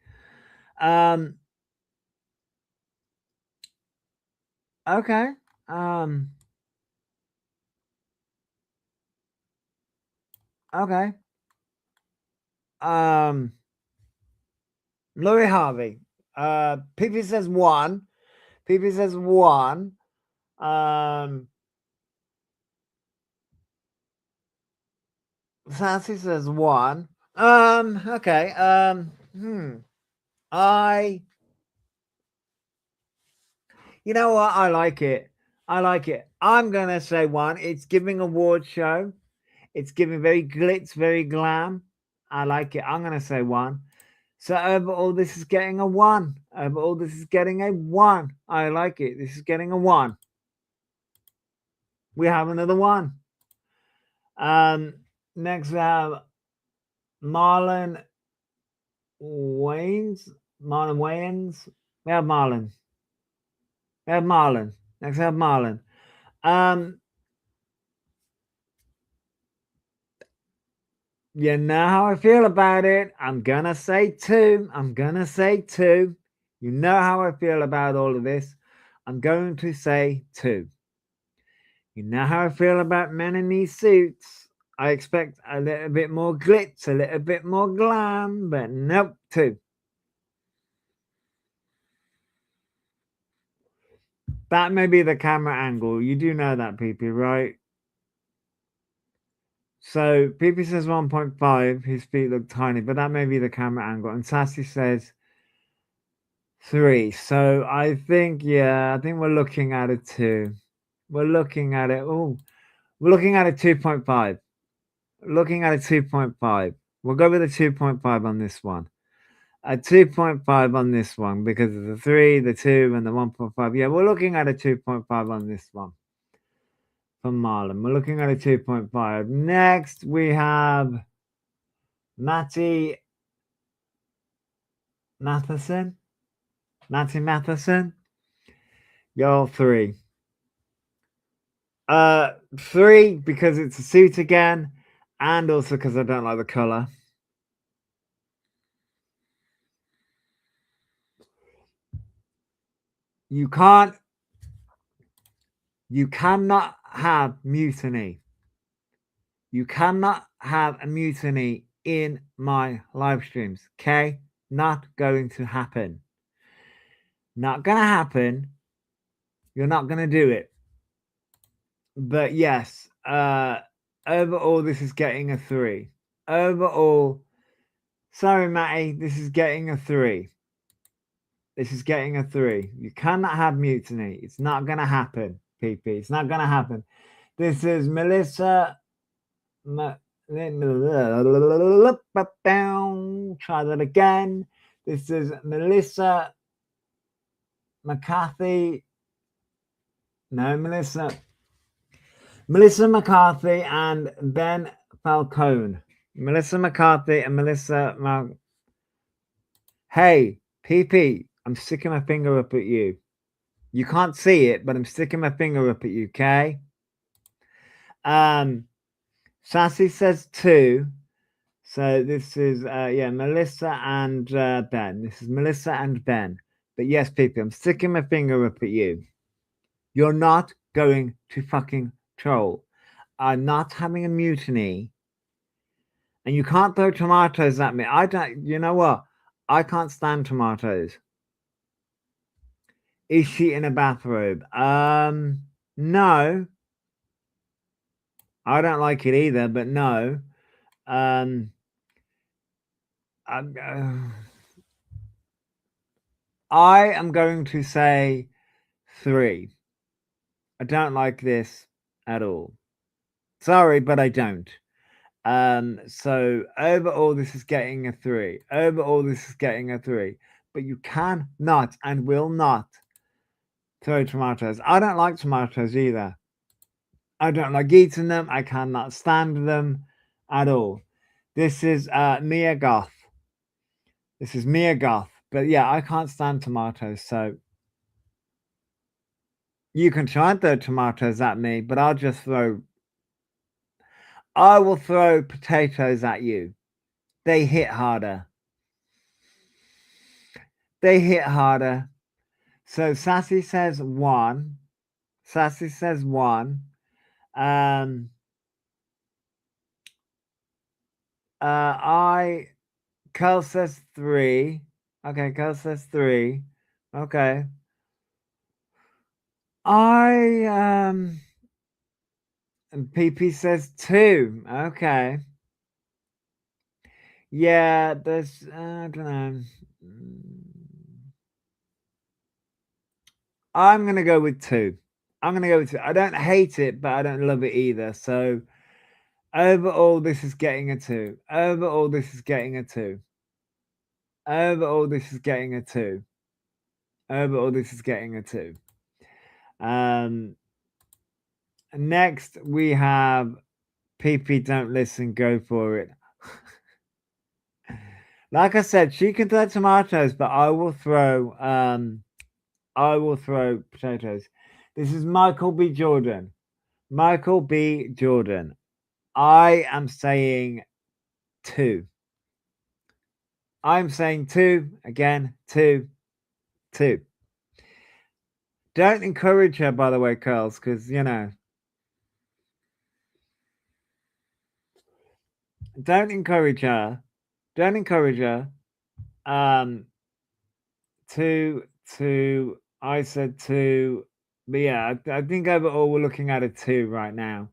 Speaker 1: Okay. Okay. Lori Harvey. PP says 1. PP says 1. Sassy says 1. Okay. You know what? I like it. I like it. I'm gonna say 1. It's giving award show. It's giving very glitz, very glam. I like it. I'm gonna say 1. So overall, this is getting a 1. Overall, this is getting a 1. I like it. This is getting a 1. We have another 1. Next we have Marlon Waynes. Marlon Wayans. We have Marlon. We have Marlon. Next we have Marlon. You know how I feel about it. I'm gonna say 2. I'm gonna say 2. You know how I feel about all of this. I'm going to say 2. You know how I feel about men in these suits. I expect a little bit more glitz, a little bit more glam, but nope, 2. That may be the camera angle. You do know that, PP, right? So PP says 1.5. His feet look tiny, but that may be the camera angle. And Sassy says 3. So I think, yeah, I think we're looking at a 2. We're looking at it. Oh, we're looking at a 2.5. Looking at a 2.5. We'll go with a 2.5 on this one. A 2.5 on this one because of the 3, the 2, and the 1.5. Yeah, we're looking at a 2.5 on this one from Marlon. We're looking at a 2.5. Next, we have Matty Matheson. Matty Matheson. You're 3. 3 because it's a suit again, and also because I don't like the color. You cannot have mutiny. You cannot have a mutiny in my live streams. Okay? Not going to happen. Not gonna happen. You're not gonna do it. But yes, overall, this is getting a 3. Overall, sorry, Matty, this is getting a 3. This is getting a 3. You cannot have mutiny. It's not gonna happen, PP. It's not gonna happen. This is Melissa. Try that again. This is Melissa McCarthy. No, Melissa McCarthy and Ben Falcone. Melissa McCarthy and Hey, PP, I'm sticking my finger up at you. You can't see it, but I'm sticking my finger up at you, okay? Sassy says 2. So this is, yeah, Melissa and Ben. This is Melissa and Ben. But yes, people, I'm sticking my finger up at you. You're not going to fucking troll. I'm not having a mutiny. And you can't throw tomatoes at me. I don't, you know what? I can't stand tomatoes. Is she in a bathrobe? No. I don't like it either, but no. Um, I am going to say 3. I don't like this at all. Sorry, but I don't. So overall, this is getting a 3. Overall, this is getting a 3. But you cannot and will not throw tomatoes. I don't like tomatoes either. I don't like eating them. I cannot stand them at all. This is Mia Goth. This is Mia Goth. But yeah, I can't stand tomatoes. So you can try and throw tomatoes at me, but I will throw potatoes at you. They hit harder. They hit harder. So Sassy says 1. Sassy says 1. Curl says 3. Okay, Curl says 3. Okay. And PP says 2. Okay. Yeah, there's I don't know. I'm gonna go with 2. I'm gonna go with 2. I don't hate it, but I don't love it either. So overall, this is getting a 2. Overall, this is getting a 2. Overall, this is getting a 2. Overall, this is getting a 2. Next we have PP don't listen, go for it. Like I said, she can throw tomatoes, but I will throw potatoes. This is Michael B. Jordan. Michael B. Jordan. I am saying 2. I'm saying 2 again. 2. 2. Don't encourage her, by the way, Curls, because you know. Don't encourage her. Don't encourage her. 2. I said 2. But yeah, I think overall we're looking at a 2 right now.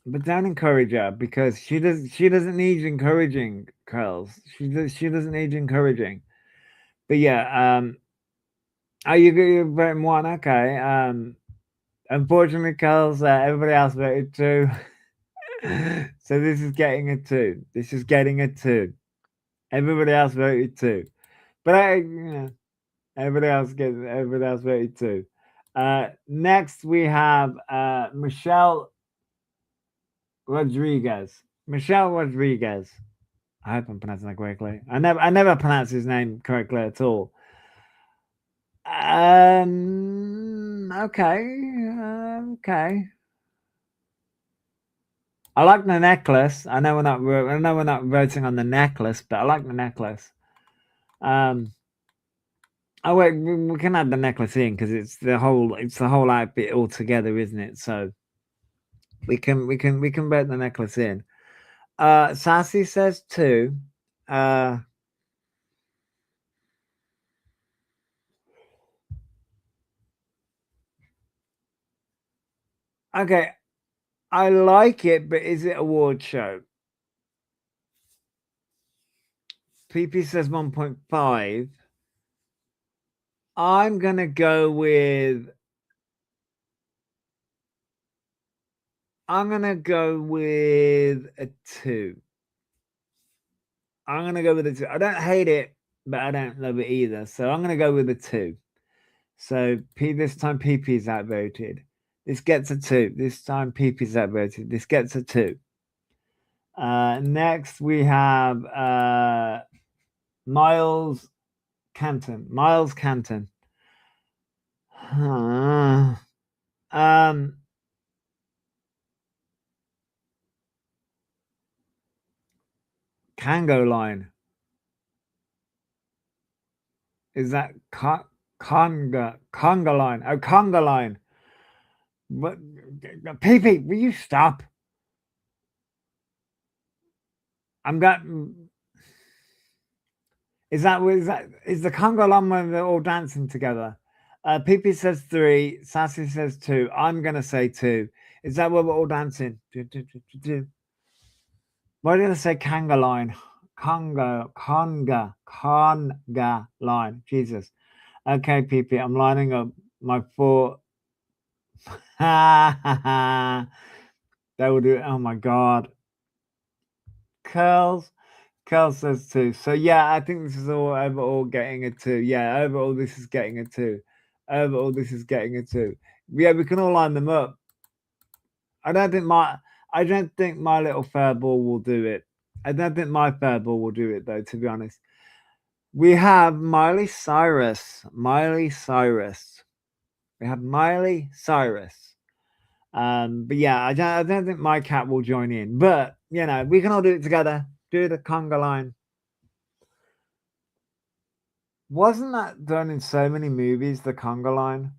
Speaker 1: But don't encourage her because she doesn't need encouraging, Curls. She doesn't need encouraging. But yeah, are you voting 1? Okay. Unfortunately, Curls, everybody else voted 2. So this is getting a 2. This is getting a 2. Everybody else voted 2. But everybody else voted 2. Next we have Michelle Rodriguez. Michelle Rodriguez. I hope I'm pronouncing that correctly. I never pronounce his name correctly at all. Okay. I like the necklace. I know we're not voting on the necklace, but I like the necklace. Oh wait, we can add the necklace in because it's the whole outfit all together, isn't it? So we can vote the necklace in. Sassy says 2. Okay, I like it, but is it award show? PP says 1.5. I'm gonna go with a 2. I'm gonna go with a 2. I don't hate it, but I don't love it either. So I'm gonna go with a 2. So this time PP's outvoted. This gets a 2. This time PP's outvoted. This gets a 2. Next we have Miles Canton. Miles Canton. Um, Kango line. Is that conga line? Oh, conga line. What? Pee, will you stop? I'm got. Is the conga line when they're all dancing together? Pee says 3. Sassy says 2. I'm gonna say 2. Is that where we're all dancing? Why did I say conga line? Conga line. Jesus. Okay, Pee, I'm lining up my 4. That will do it. Oh my god. Curls says 2. So yeah, I think this is all overall getting a 2. Yeah, overall this is getting a 2. Overall this is getting a 2. Yeah, we can all line them up. I don't think my little fair ball will do it. I don't think my fair ball will do it though, to be honest. We have Miley Cyrus. We have Miley Cyrus. But yeah, I don't think my cat will join in. But you know, we can all do it together. Do the conga line. Wasn't that done in so many movies? The conga line.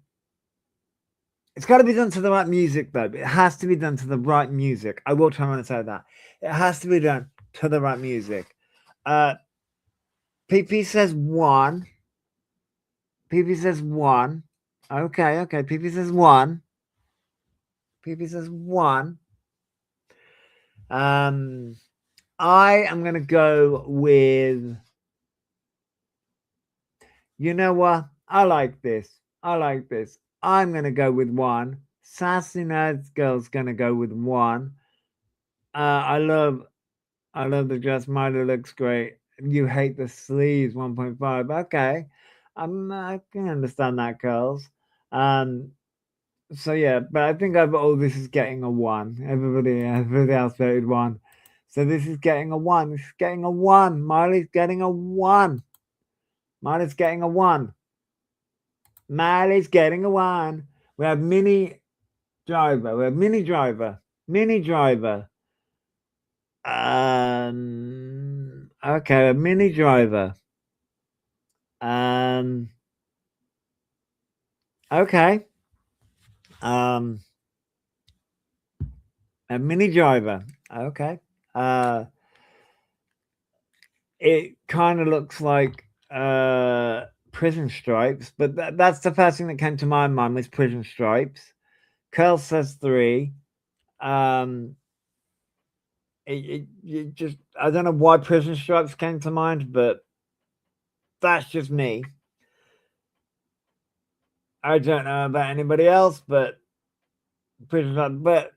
Speaker 1: It's got to be done to the right music, though. It has to be done to the right music. I will try and say that. It has to be done to the right music. PP says 1. PP says 1. Okay. PP says 1. PP says 1. I am going to go with... You know what? I like this. I'm going to go with 1. Sassy Nerds Girl's going to go with 1. I love the dress. Miley looks great. You hate the sleeves, 1.5. Okay. I can understand that, girls. So yeah, but I think overall this is getting a 1. Everybody else voted 1. So this is getting a 1. This is getting a 1. Miley's getting a 1. Miley's getting a 1. Miley's getting a 1. We have Mini Driver. We have Mini Driver. Mini Driver. Okay, a Mini Driver. Okay. A Mini Driver. Okay. It kind of looks like Prison Stripes, but that's the first thing that came to my mind was Prison Stripes. Curl says 3. It just, I don't know why Prison Stripes came to mind, but that's just me. I don't know about anybody else, but Prison Stripes, but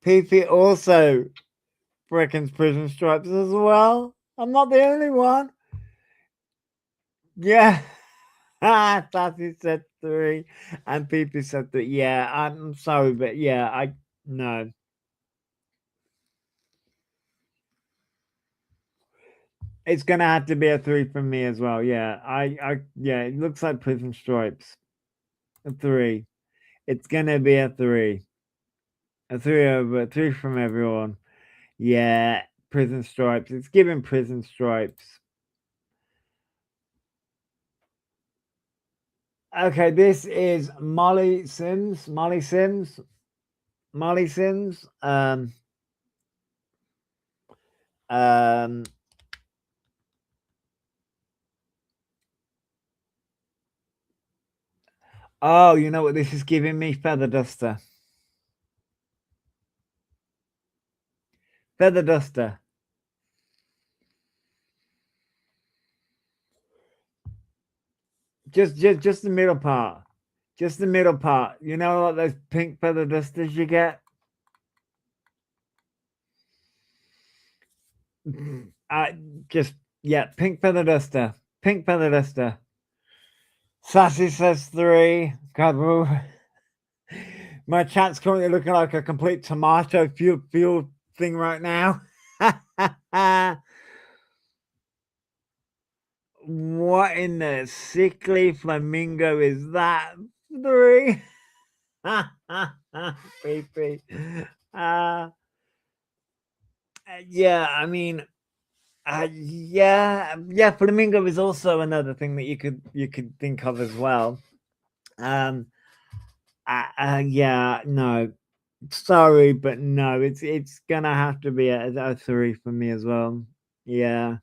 Speaker 1: PP also reckons Prison Stripes as well. I'm not the only one. Yeah. Sassy said 3 and PP said 3. Yeah, I'm sorry, but yeah, no. It's gonna have to be a 3 from me as well. Yeah, yeah, it looks like Prison Stripes. A 3. It's gonna be a 3. A 3 from everyone. Yeah, Prison Stripes. It's given Prison Stripes. Okay, this is Molly Sims. Oh, you know what this is giving me? Feather Duster. Feather Duster. Just the middle part. Just the middle part. You know what those pink feather dusters you get? Pink feather duster. Pink feather duster. Sassy says 3. God, my chat's currently looking like a complete tomato fueled thing right now. What in the sickly flamingo is that? 3. Baby. Yeah, I mean, yeah. Flamingo is also another thing that you could think of as well. Um, yeah, no, sorry, but no, it's gonna have to be a 3 for me as well. Yeah,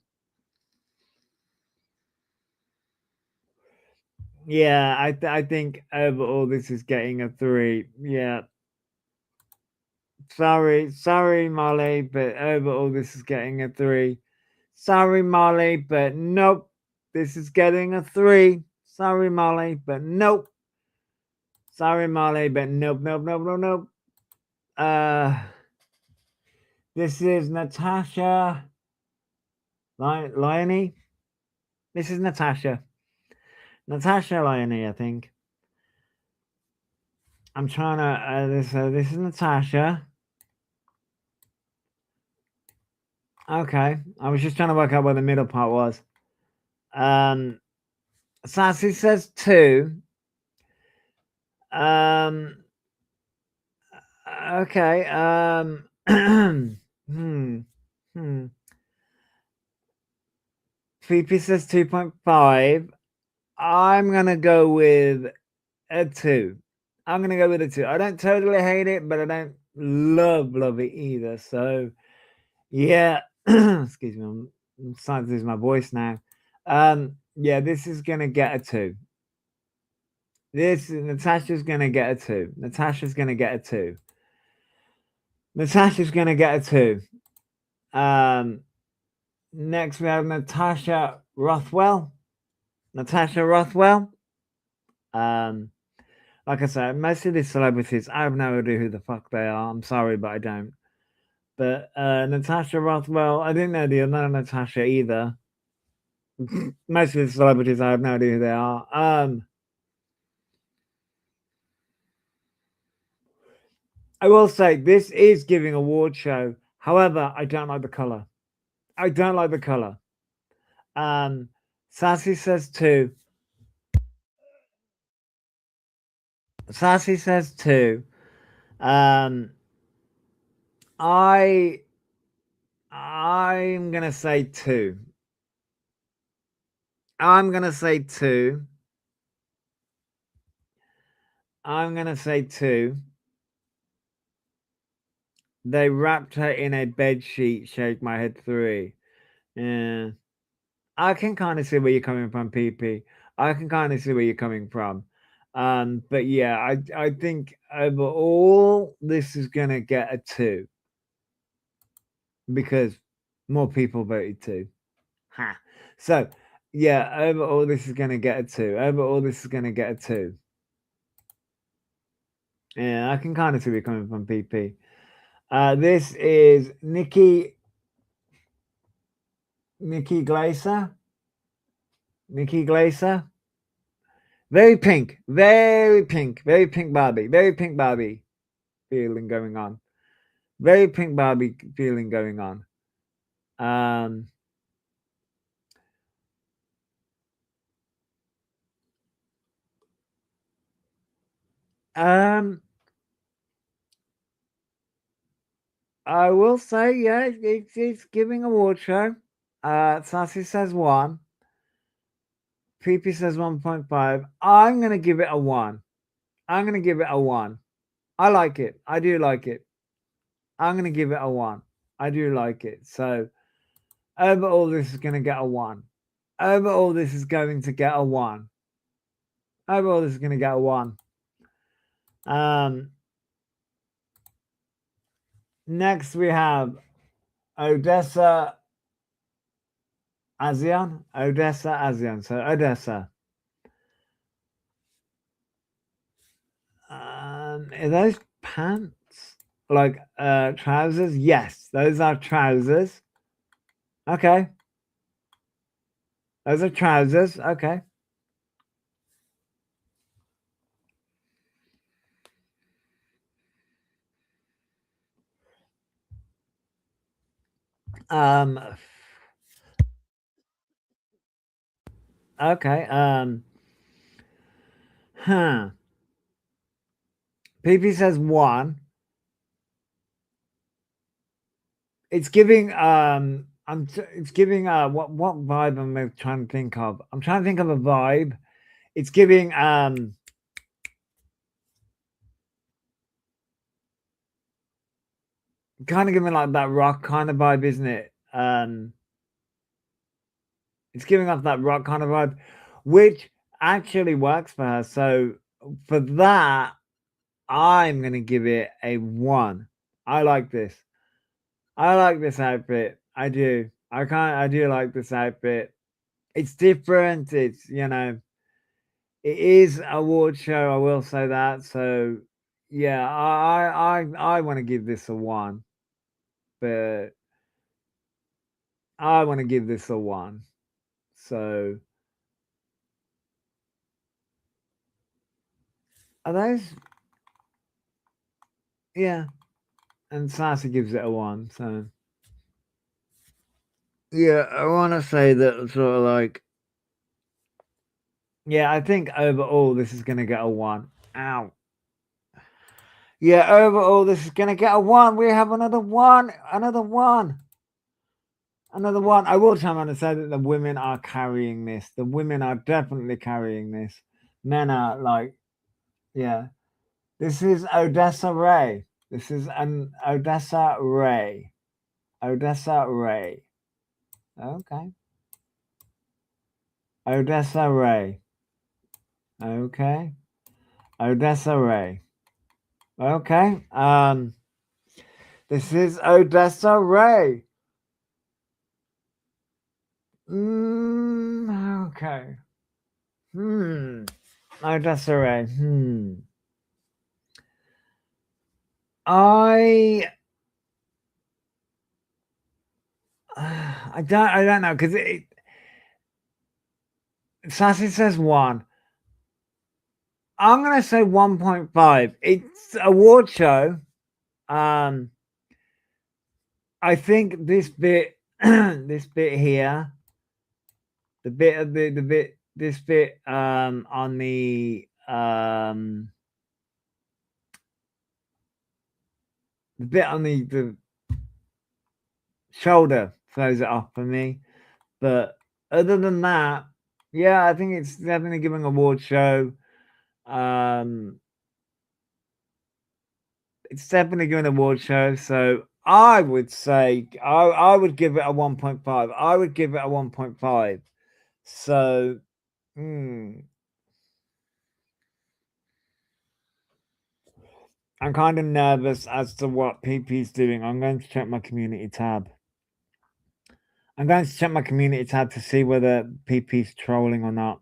Speaker 1: yeah. I think overall this is getting a 3. Yeah, sorry, Molly, but overall this is getting a 3. Sorry, Molly, but nope, this is getting a 3. Sorry, Molly, but nope. Sorry, Molly, but nope, nope, nope, nope, nope. This is Natasha Lyony. This is Natasha. Natasha Lyony, I think. I'm trying to. This is Natasha. Okay, I was just trying to work out where the middle part was. Sassy says 2. Um, okay. Hmm. Hmm. Fifi says 2.5. I'm gonna go with a 2. I'm gonna go with a 2. I don't totally hate it, but I don't love it either. So yeah, excuse me, I'm starting to lose my voice now. Yeah, this is gonna get a 2. This Natasha's gonna get a 2. Natasha's gonna get a 2. Natasha's gonna get a 2. Um, Next we have Natasha Rothwell. Natasha Rothwell. Um, like I said, most of these celebrities, I have no idea who the fuck they are. I'm sorry, but I don't. But Natasha Rothwell, I didn't know the other Natasha either. Most of the celebrities, I have no idea who they are. I will say this is giving award show. However, I don't like the color. I don't like the color. Um, Sassy says 2. Sassy says 2. Um, I I'm gonna say 2. I'm gonna say 2. I'm gonna say 2. They wrapped her in a bed sheet. Shake my head 3. Yeah, I can kind of see where you're coming from, PP. I can kind of see where you're coming from. But yeah, I think overall this is gonna get a 2 because more people voted 2. Ha. So yeah, overall this is gonna get a 2. Overall this is gonna get a 2. Yeah, I can kind of see where you're coming from, PP. This is Nikki Glaser. Nikki Glaser. Very pink Barbie, very pink Barbie feeling going on. Very pink Barbie feeling going on. Um, um, I will say, yeah, it's giving award show. Sassy says 1. PP says 1.5. I'm gonna give it a 1. I'm gonna give it a 1. I like it. I do like it. I'm gonna give it a 1. I do like it. So overall, this is gonna get a 1. Overall, this is going to get a 1. Overall, this is gonna get a 1. Um, Next we have Odessa Asian. So Odessa. Are those pants? Like trousers? Yes, those are trousers. Okay. Those are trousers. Okay. Okay. Huh. PP says 1. It's giving it's giving what vibe am I trying to think of? I'm trying to think of a vibe. It's giving kind of giving like that rock kind of vibe, isn't it? It's giving off that rock kind of vibe, which actually works for her. So for that, I'm gonna give it a 1. I like this. I like this outfit. I do. I do like this outfit. It's different. It's, you know, it is a award show. I will say that. So yeah, I want to give this a 1, but I want to give this a 1. So are those? Yeah, and Sassy gives it a 1. So yeah, I want to say that sort of like, yeah, I think overall this is gonna get a 1. Ow. Yeah, overall this is gonna get a 1. We have another 1, another 1. Another 1. I will turn around and say that the women are carrying this. The women are definitely carrying this. Men are like, yeah. This is Odessa Ray. This is an Odessa Ray. Odessa Ray. Okay. Odessa Ray. Okay. Odessa Ray. Okay. This is Odessa Ray. Okay. Odessa Ray. I don't know because Sassy says 1. I'm gonna say 1.5. It's a award show. I think this bit, this bit here, the bit of the bit, this bit on the bit on the shoulder throws it off for me. But other than that, yeah, I think it's definitely giving a award show. It's definitely giving an award show. So I would say I would give it a 1.5. I would give it a 1.5. So I'm kind of nervous as to what PP's doing. I'm going to check my community tab. I'm going to check my community tab to see whether PP's trolling or not.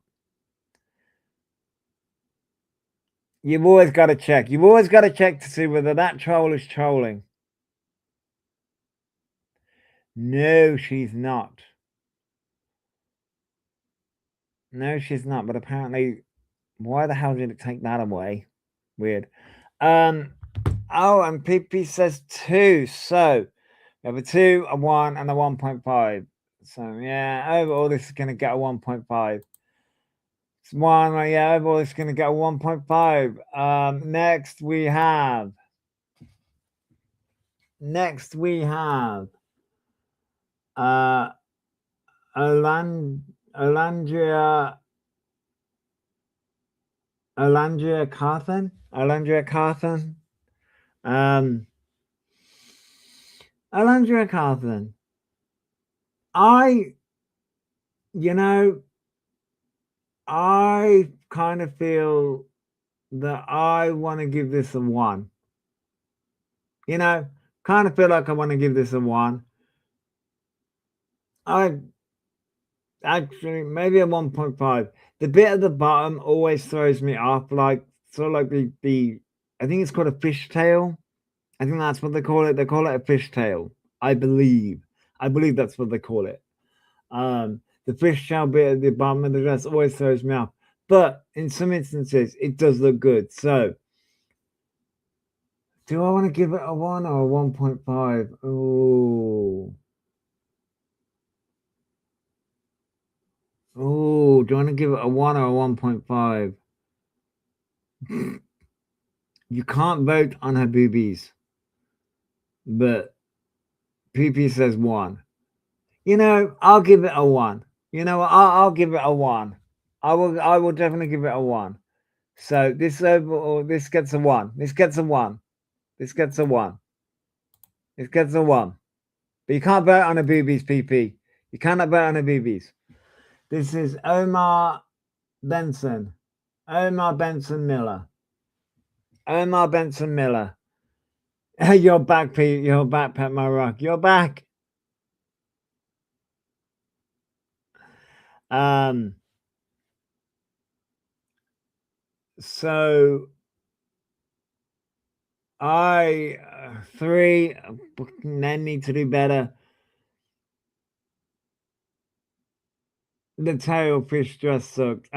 Speaker 1: You've always got to check. You've always got to check to see whether that troll is trolling. No, she's not. No, she's not. But apparently, why the hell did it take that away? Weird. Oh, and PP says 2. So we have a 2, a 1, and a 1.5. So yeah, overall this is gonna get a 1.5. It's 1, yeah, overall it's gonna get a 1.5. Next we have Olandria Carthen. Olandria Carthen. Olandria Carthen. You know, I kind of feel that I want to give this a 1. You know, kind of feel like I want to give this a 1. I actually maybe a 1.5. The bit at the bottom always throws me off, like sort of like the I think it's called a fishtail. I think that's what they call it. They call it a fishtail. I believe. I believe that's what they call it. The fishtail bit at the bottom of the dress always throws me off. But in some instances, it does look good. So, do I want to give it a 1 or a 1.5? Oh, Oh, do you want to give it a 1 or a 1.5? You can't vote on her boobies, but PP says 1. You know, I'll give it a 1. You know what? I'll give it a 1. I will definitely give it a 1. So this overall, this gets a 1. This gets a 1. This gets a 1. This gets a 1. But you can't vote on a boobies, PP. You cannot vote on a boobies. This is Omar Benson. Omar Benson Miller. Omar Benson Miller. You're back, Pete. You're back, Pet My Rock. You're back. So I 3 men need to do better. The tailfish dress sucked.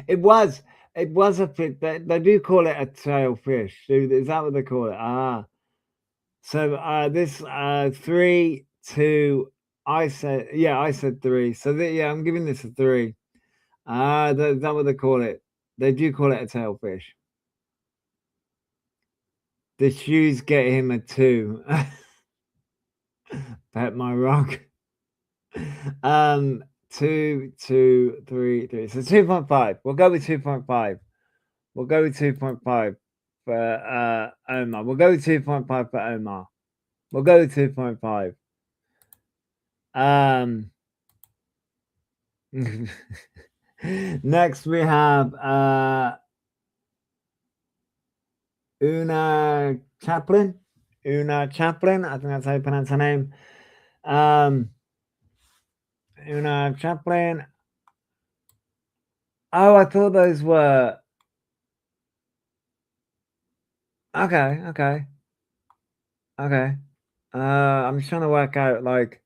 Speaker 1: It was a fit. They do call it a tailfish. Is that what they call it? Ah. So this 3, 2. I said 3. So yeah, I'm giving this a 3. Ah, is that what they call it? They do call it a tailfish. The shoes get him a 2. Pet My Rock. 2, 2, 3, 3. So 2.5. We'll go with 2.5. We'll go with 2.5 for Omar. We'll go with 2.5 for Omar. We'll go with 2.5. Next we have Una Chaplin. Una Chaplin. I think that's how you pronounce her name. Una Chaplin. Oh, I thought those were okay. I'm just trying to work out like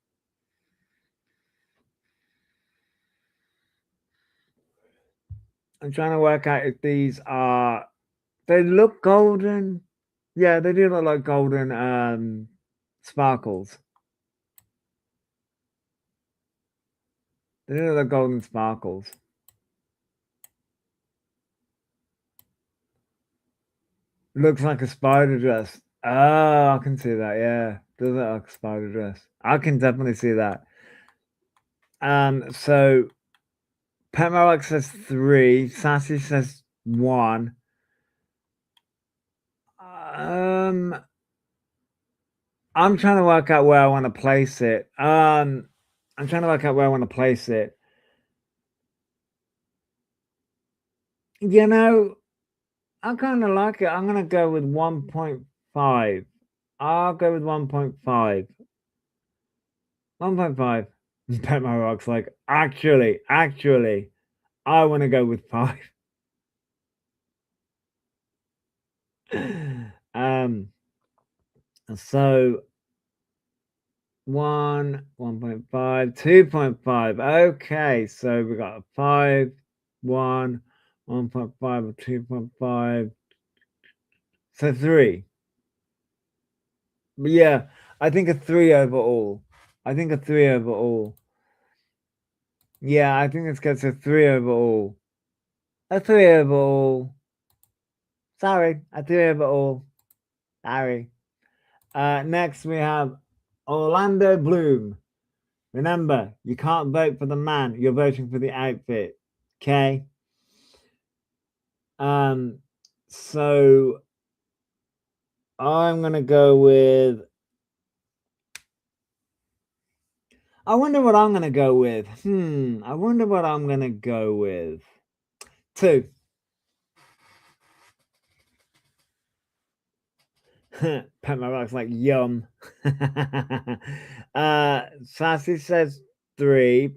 Speaker 1: I'm trying to work out if these are they look golden. Yeah, they do look like golden sparkles. They do look like golden sparkles. Looks like a spider dress. Oh, I can see that, yeah. Does look like a spider dress. I can definitely see that. So Pet Marok says 3, Sassy says 1. I'm trying to work out where I want to place it. I'm trying to work out where I want to place it. You know, I kind of like it. I'm going to go with 1.5. I'll go with 1.5. 1.5. Bet my rocks like, actually, I want to go with 5. So 1, 1.5, 2.5. Okay, so we got a 5, 1, 1.5, or 2.5. So 3. But yeah, I think a 3 overall. I think a 3 overall. Yeah, I think this gets a 3 overall. A 3 overall. Sorry, a 3 overall. Sorry. Next we have Orlando Bloom. Remember, you can't vote for the man, you're voting for the outfit. Okay? So I'm gonna go with I wonder what I'm gonna go with. I wonder what I'm gonna go with. 2. Pet my rocks like yum. Sassy says 3.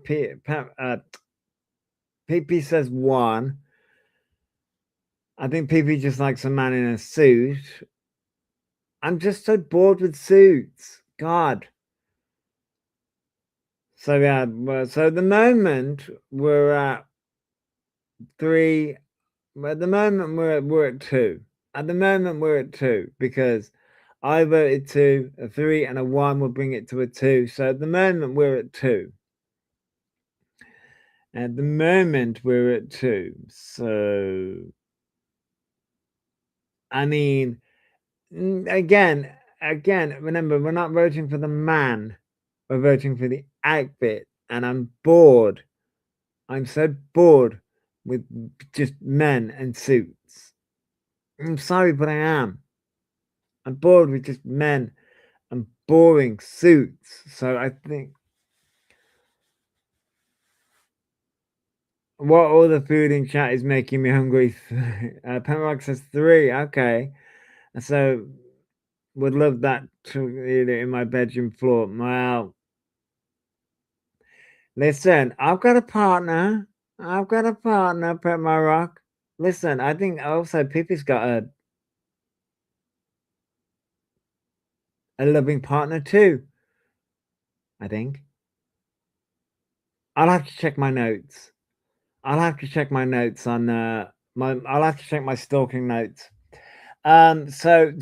Speaker 1: PP says 1. I think PP just likes a man in a suit. I'm just so bored with suits. God. So yeah, so at the moment we're at 3. At the moment we're at 2. At the moment we're at 2 because I voted 2, a 3, and a 1 will bring it to a 2. So at the moment we're at 2. At the moment, we're at 2. So, I mean, again, remember, we're not voting for the man. We're voting for the outfit. And I'm bored. I'm so bored with just men and suits. I'm sorry, but I am. I'm bored with just men and boring suits. So I think what all the food in chat is making me hungry. Penrock says 3. Okay. So would love that to eat it in my bedroom floor. Well, listen, I've got a partner. Pet my rock. Listen, I think also Pippi's got a loving partner too. I think. I'll have to check my notes. I'll have to check my notes on I'll have to check my stalking notes. So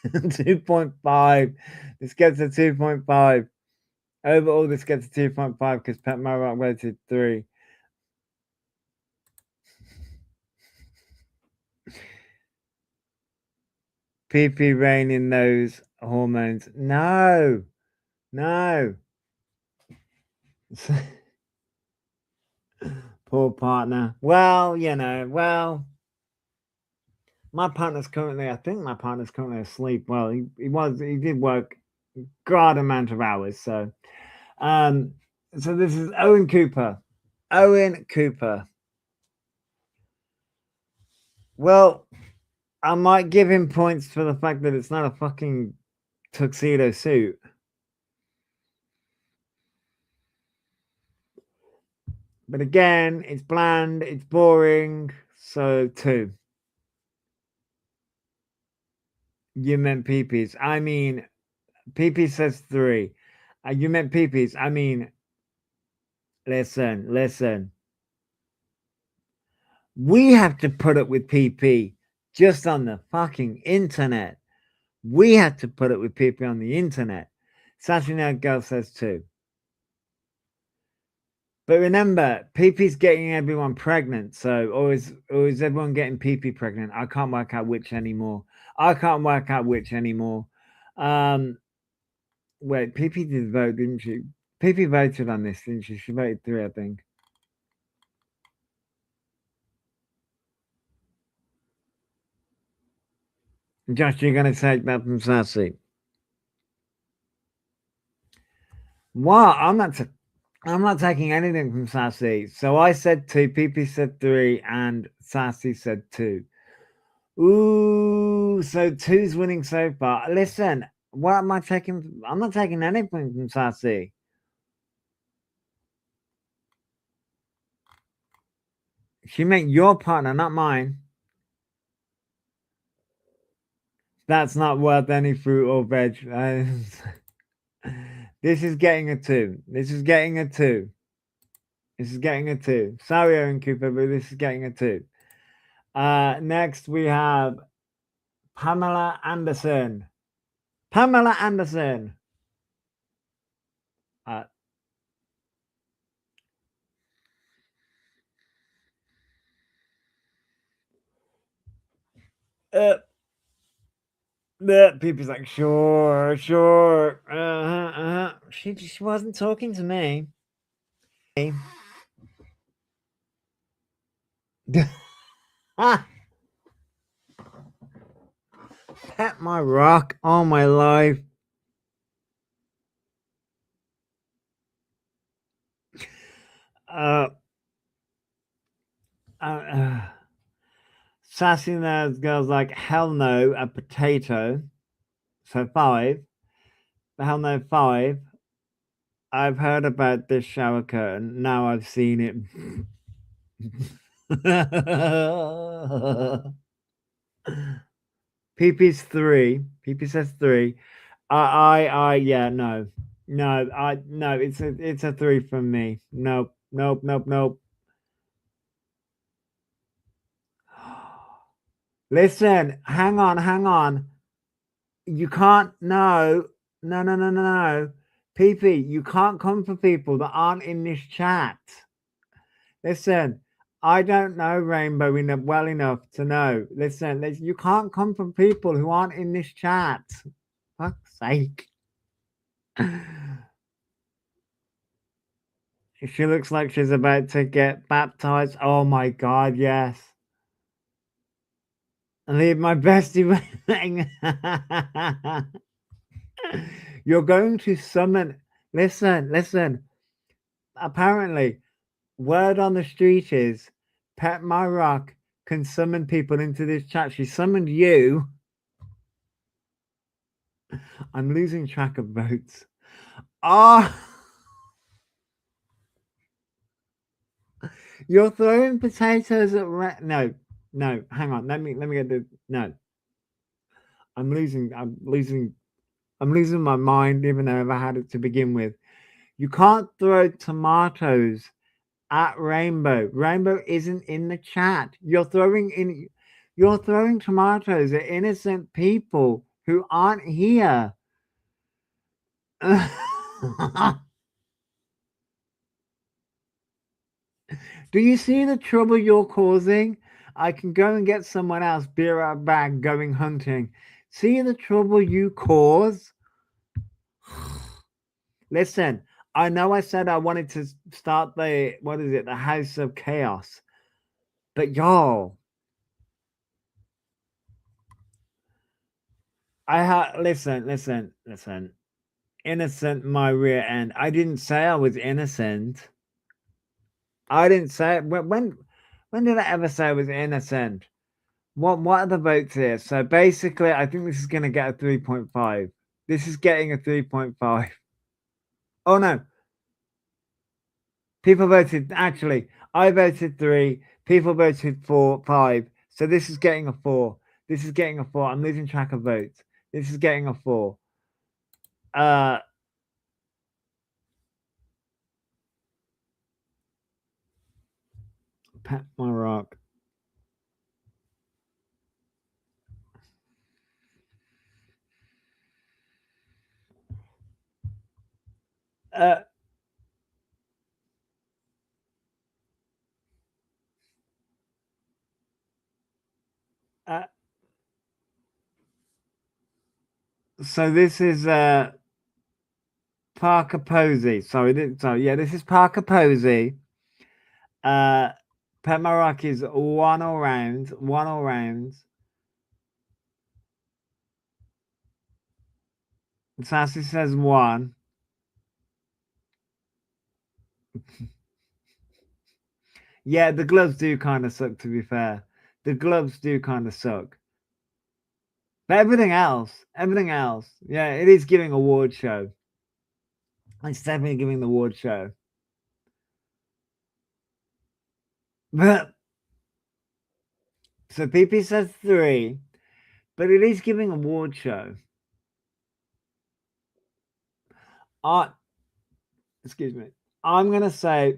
Speaker 1: 2.5. This gets a 2.5. Overall, this gets a 2.5 because Pet My Rock rated 3. PP rain in those hormones. No. Poor partner. Well, my partner's currently, I think my partner's currently asleep. Well, he did work God amount of hours. So, so this is Owen Cooper. Well, I might give him points for the fact that it's not a fucking tuxedo suit. But again, it's bland, it's boring, so 2. You meant peepees. I mean, PP says 3. You meant peepees. I mean, listen. We have to put up with PP just on the fucking internet. We have to put up with PP on the internet. Saturday Night Girl says 2. But remember, PP's getting everyone pregnant. So, or is everyone getting PP pregnant? I can't work out which anymore. Wait, PP did vote, didn't she? PP voted on this, didn't she? She voted 3, I think. Josh, you're gonna take that from Sassy. What? I'm not taking anything from Sassy. So I said 2, PP said 3, and Sassy said 2. Ooh, so 2's winning so far. Listen, what am I taking? I'm not taking anything from Sassy. She meant your partner, not mine. That's not worth any fruit or veg. This is getting a 2. Sorry, Aaron Cooper, but this is getting a 2. Next we have Pamela Anderson. People's like, sure. She wasn't talking to me. Pet my rock all my life. Sassy Nerds girls like, hell no, a potato. So 5. The hell no, 5. I've heard about this shower curtain. Now I've seen it. PP's 3. PP says 3. Yeah, no. It's a 3 from me. Nope. Listen, hang on. You can't, no. PP, you can't come for people that aren't in this chat. Listen, I don't know Rainbow well enough to know. Listen, you can't come from people who aren't in this chat. Fuck's sake. She looks like she's about to get baptized. Oh my god, yes. Leave my bestie waiting. You're going to summon. Listen. Apparently, word on the street is Pet My Rock can summon people into this chat. She summoned you. I'm losing track of votes. Ah, you're throwing potatoes at no. Hang on. Let me get the no. I'm losing my mind, even though I had it to begin with. You can't throw tomatoes at Rainbow. Rainbow isn't in the chat. You're throwing tomatoes at innocent people who aren't here. Do you see the trouble you're causing? I can go and get someone else, be right back, going hunting. See the trouble you cause? Listen, I know I said I wanted to start the House of Chaos. But y'all, listen. Innocent my rear end. I didn't say I was innocent. I didn't say it. When did I ever say I was innocent? What are the votes here? So basically, I think this is going to get a 3.5. This is getting a 3.5. Oh no. People voted, actually, I voted 3. People voted 4, 5. So this is getting a 4. This is getting a 4. I'm losing track of votes. This is getting a 4. Pat my rock. So this is Parker Posey. This is Parker Posey. Pet my rock is 1 all round. 1 all rounds. Sassy says 1. Yeah, the gloves do kind of suck, to be fair. The gloves do kind of suck. But everything else, yeah, it is giving award show. It's definitely giving the award show. But so PP says 3, but it is giving award show. Excuse me. I'm gonna say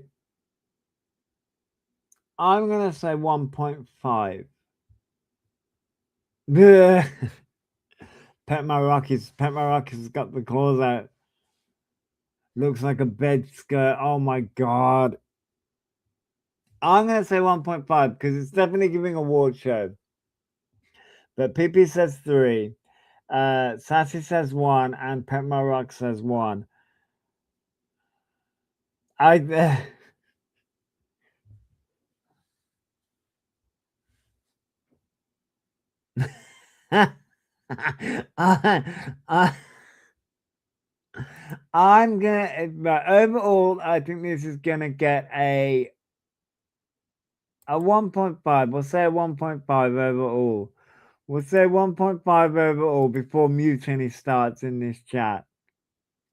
Speaker 1: 1.5. Pet my rock has got the claws out. Looks like a bed skirt. Oh my god. I'm gonna say 1.5 because it's definitely giving award show. But PP says 3. Sassy says 1 and Pet my rock says 1. I I'm gonna overall. I think this is gonna get a 1.5. We'll say a 1.5 overall. We'll say 1.5 overall before mutiny starts in this chat.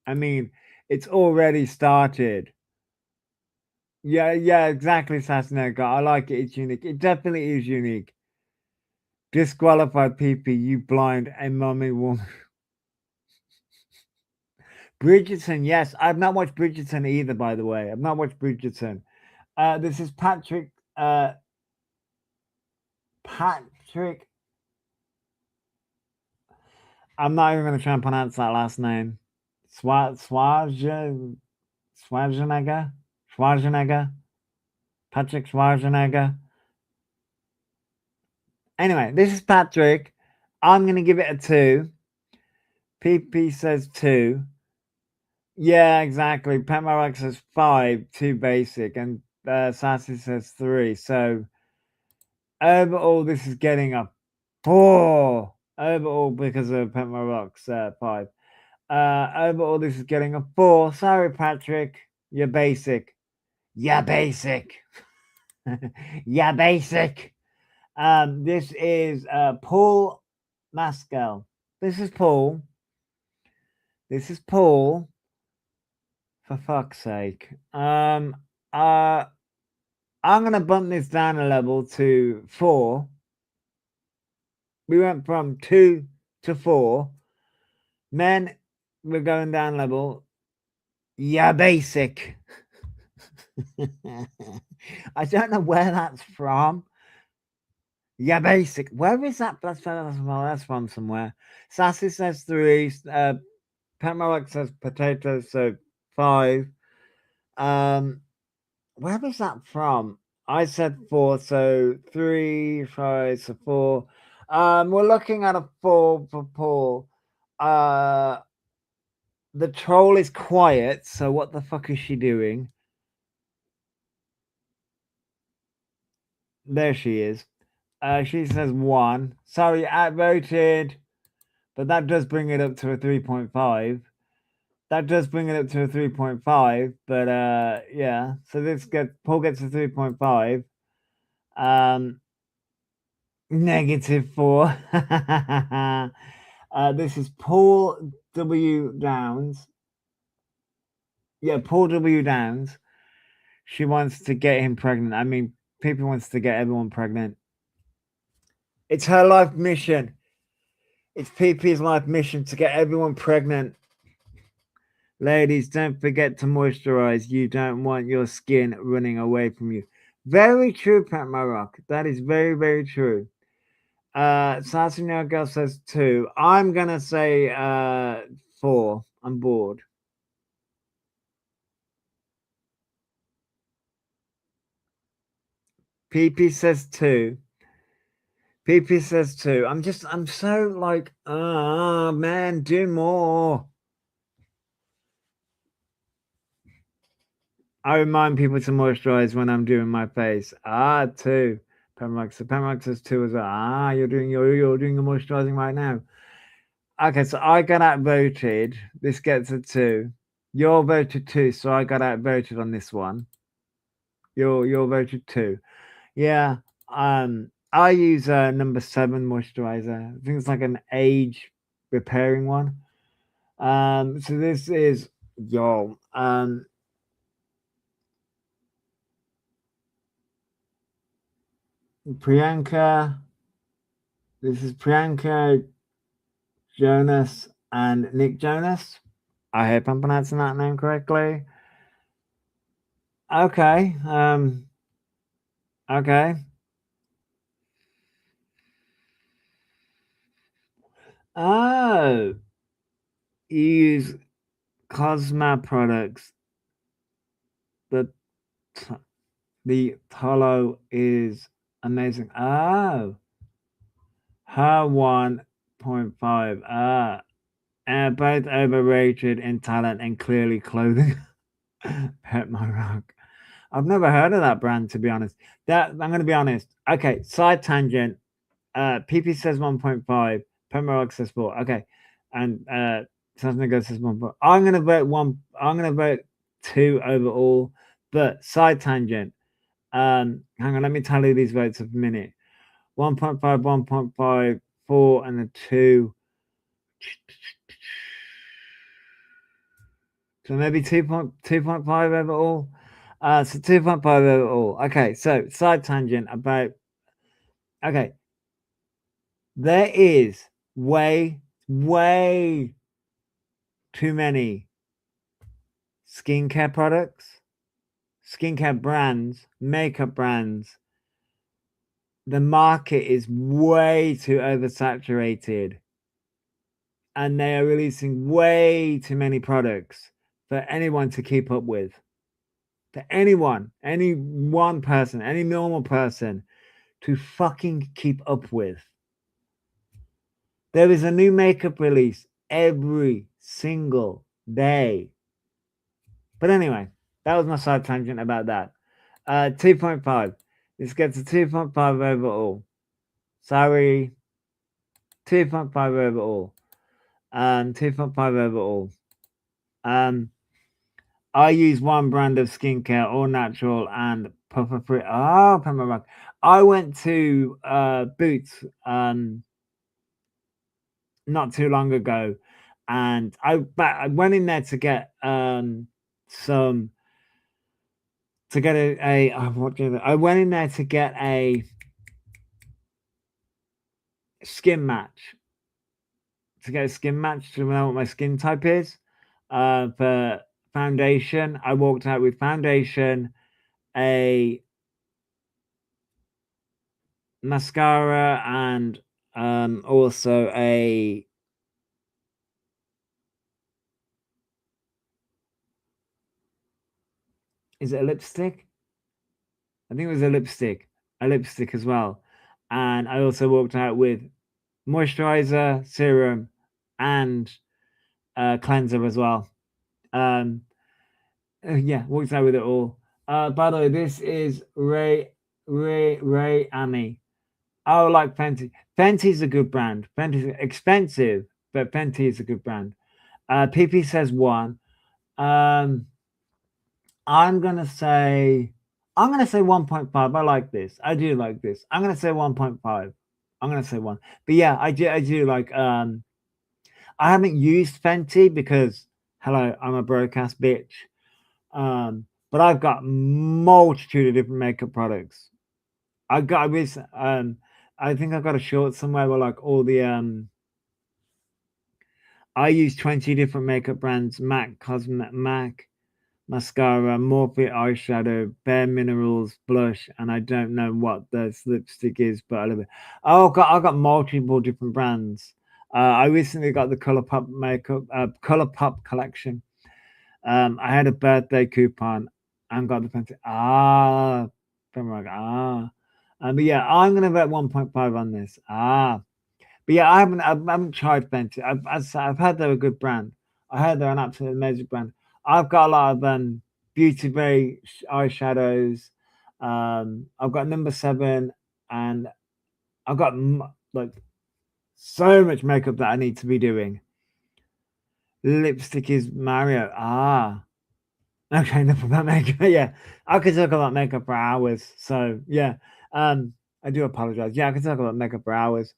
Speaker 1: I mean, it's already started. Yeah, exactly, Sasnega. I like it. It's unique. It definitely is unique. Disqualified PP, you blind and mummy woman. Bridgerton, yes. I've not watched Bridgerton either, by the way. I've not watched Bridgerton. This is Patrick. Patrick. I'm not even going to try and pronounce that last name. Schwarzenegger. Patrick Schwarzenegger. Anyway, this is Patrick. I'm going to give it a 2. PP says 2. Yeah, exactly. Petmarok says 5, too basic. And Sassy says 3. So overall, this is getting a 4. Overall, because of Petmarok's 5. Overall, this is getting a 4. Sorry, Patrick. You're basic. You're basic. You're basic. This is Paul Maskell. This is Paul. This is Paul. For fuck's sake. I'm gonna bump this down a level to 4. We went from 2 to 4. Men, we're going down level. Yeah, basic. I don't know where that's from. Yeah, basic. Where is that? That's from somewhere. Sassy says 3. Petmarok says potatoes, so 5. Where is that from? I said 4, so 3, 5, so 4. We're looking at a 4 for Paul. The troll is quiet, so what the fuck is she doing? There she is. She says 1. Sorry, outvoted, but that does bring it up to a 3.5. That does bring it up to a 3.5, but yeah. So Paul gets a 3.5. -4. This is Paul W. Downs. Yeah, Paul W. Downs. She wants to get him pregnant. I mean, people wants to get everyone pregnant. It's her life mission. It's PP's life mission to get everyone pregnant. Ladies, don't forget to moisturize. You don't want your skin running away from you. Very true, Pat Maroc. That is very, very true. Sassy Girl says 2. I'm gonna say 4. I'm bored. PP says 2. PP says 2. I'm so like, man, do more. I remind people to moisturize when I'm doing my face. 2. Pemrox. So Pemrox says 2 as well. You're doing your moisturizing right now. Okay, so I got outvoted. This gets a 2. You're voted 2, so I got outvoted on this one. You're voted 2. Yeah. I use number 7 moisturizer. I think it's like an age repairing one. So this is Priyanka. This is Priyanka Jonas and Nick Jonas. I hope I'm pronouncing that name correctly. Okay. Okay. Oh, you use Cosma products. The Tolo is amazing. Oh, her 1.5. Both overrated in talent and clearly clothing. Pet My Rock. I've never heard of that brand, to be honest. I'm going to be honest. Okay, side tangent. PP says 1.5. Pet My Rock says 4. Okay, and something goes says 1. I'm going to vote 1. I'm going to vote 2 overall. But side tangent. Hang on, let me tally these votes of a minute. 1.5, 1.5, 4, and a 2. So maybe 2.5 overall. So 2.5 overall. Okay, so side tangent about. Okay, there is way too many skincare products, skincare brands, makeup brands. The market is way too oversaturated, and they are releasing way too many products for anyone to keep up with. to anyone, any one person, any normal person to fucking keep up with. There is a new makeup release every single day. But anyway, that was my side tangent about that. 2.5. This gets a 2.5 overall. Sorry. 2.5 overall. 2.5 overall. I use one brand of skincare, all natural and puffer free. Oh, Pamela Rock. I went to Boots not too long ago, and I went in there to get some to get I went in there to get a skin match to know what my skin type is. For foundation, I walked out with foundation, a mascara, and also a is it a lipstick? I think it was a lipstick as well. And I also walked out with moisturizer, serum, and cleanser as well. Yeah, walked out with it all. By the way, this is Ray Amy. Oh, like Fenty. Fenty's a good brand. Fenty's expensive, but Fenty is a good brand. PP says one. Um, I'm gonna say 1.5. I like this. I do like this. I'm gonna say 1.5. I'm gonna say one. But yeah, I do like I haven't used Fenty because hello, I'm a broke ass bitch. But I've got multitude of different makeup products. I think I've got a short somewhere where like all the I use 20 different makeup brands, MAC mascara, Morphe eyeshadow, Bare Minerals blush, and I don't know what this lipstick is, but I love it. I got multiple different brands. I recently got the ColourPop makeup, ColourPop collection. I had a birthday coupon and got the fancy. But yeah, I'm gonna bet 1.5 on this. But yeah, I haven't tried Fenty. I've heard they're a good brand. I heard they're an absolute amazing brand. I've got a lot of Beauty Bay eyeshadows. I've got number 7, and I've got like so much makeup that I need to be doing. Lipstick is Mario. Okay, enough about makeup. Yeah, I could talk about makeup for hours. So yeah, I do apologize. Yeah, I could talk about makeup for hours.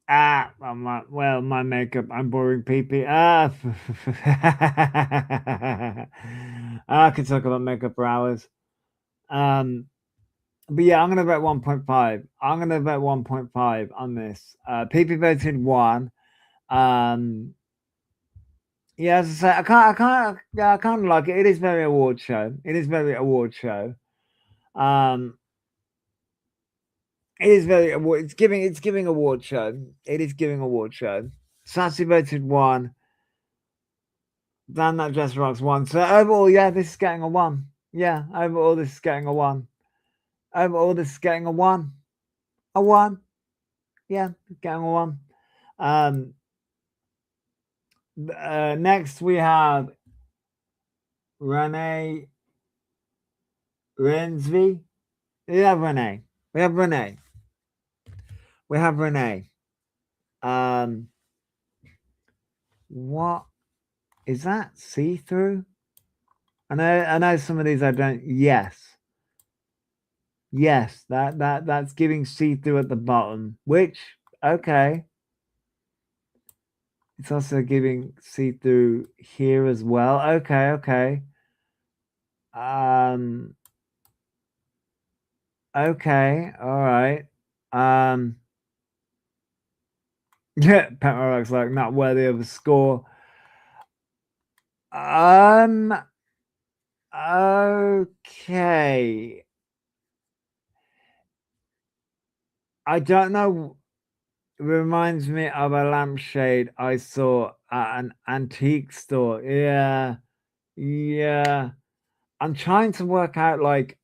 Speaker 1: My makeup. I'm boring PP. I could talk about makeup for hours. Um, but yeah, I'm gonna bet 1.5. I'm gonna bet 1.5 on this. PP voted one. Um, yeah, as I say, I can't like it. It is very award show. It is very award show. Um, it is very award. It's giving award show. It is giving award show. Sassy voted one. Damn that dress rocks one. So overall, yeah, this is getting a one. Yeah, overall, this is getting a one. Overall, this is getting a one. A one. Yeah, getting a one. Um, next we have Renee Rensby. We have Renee. We have Renee. We have Renee. Um, what is that? See through? I know some of these I don't. Yes. Yes, that's giving see through at the bottom, which okay. It's also giving see through here as well. Okay, okay. Um okay, all right. Yeah, Pet like not worthy of a score. Um okay. I don't know. reminds me of a lampshade I saw at an antique store. Yeah, yeah. I'm trying to work out, like,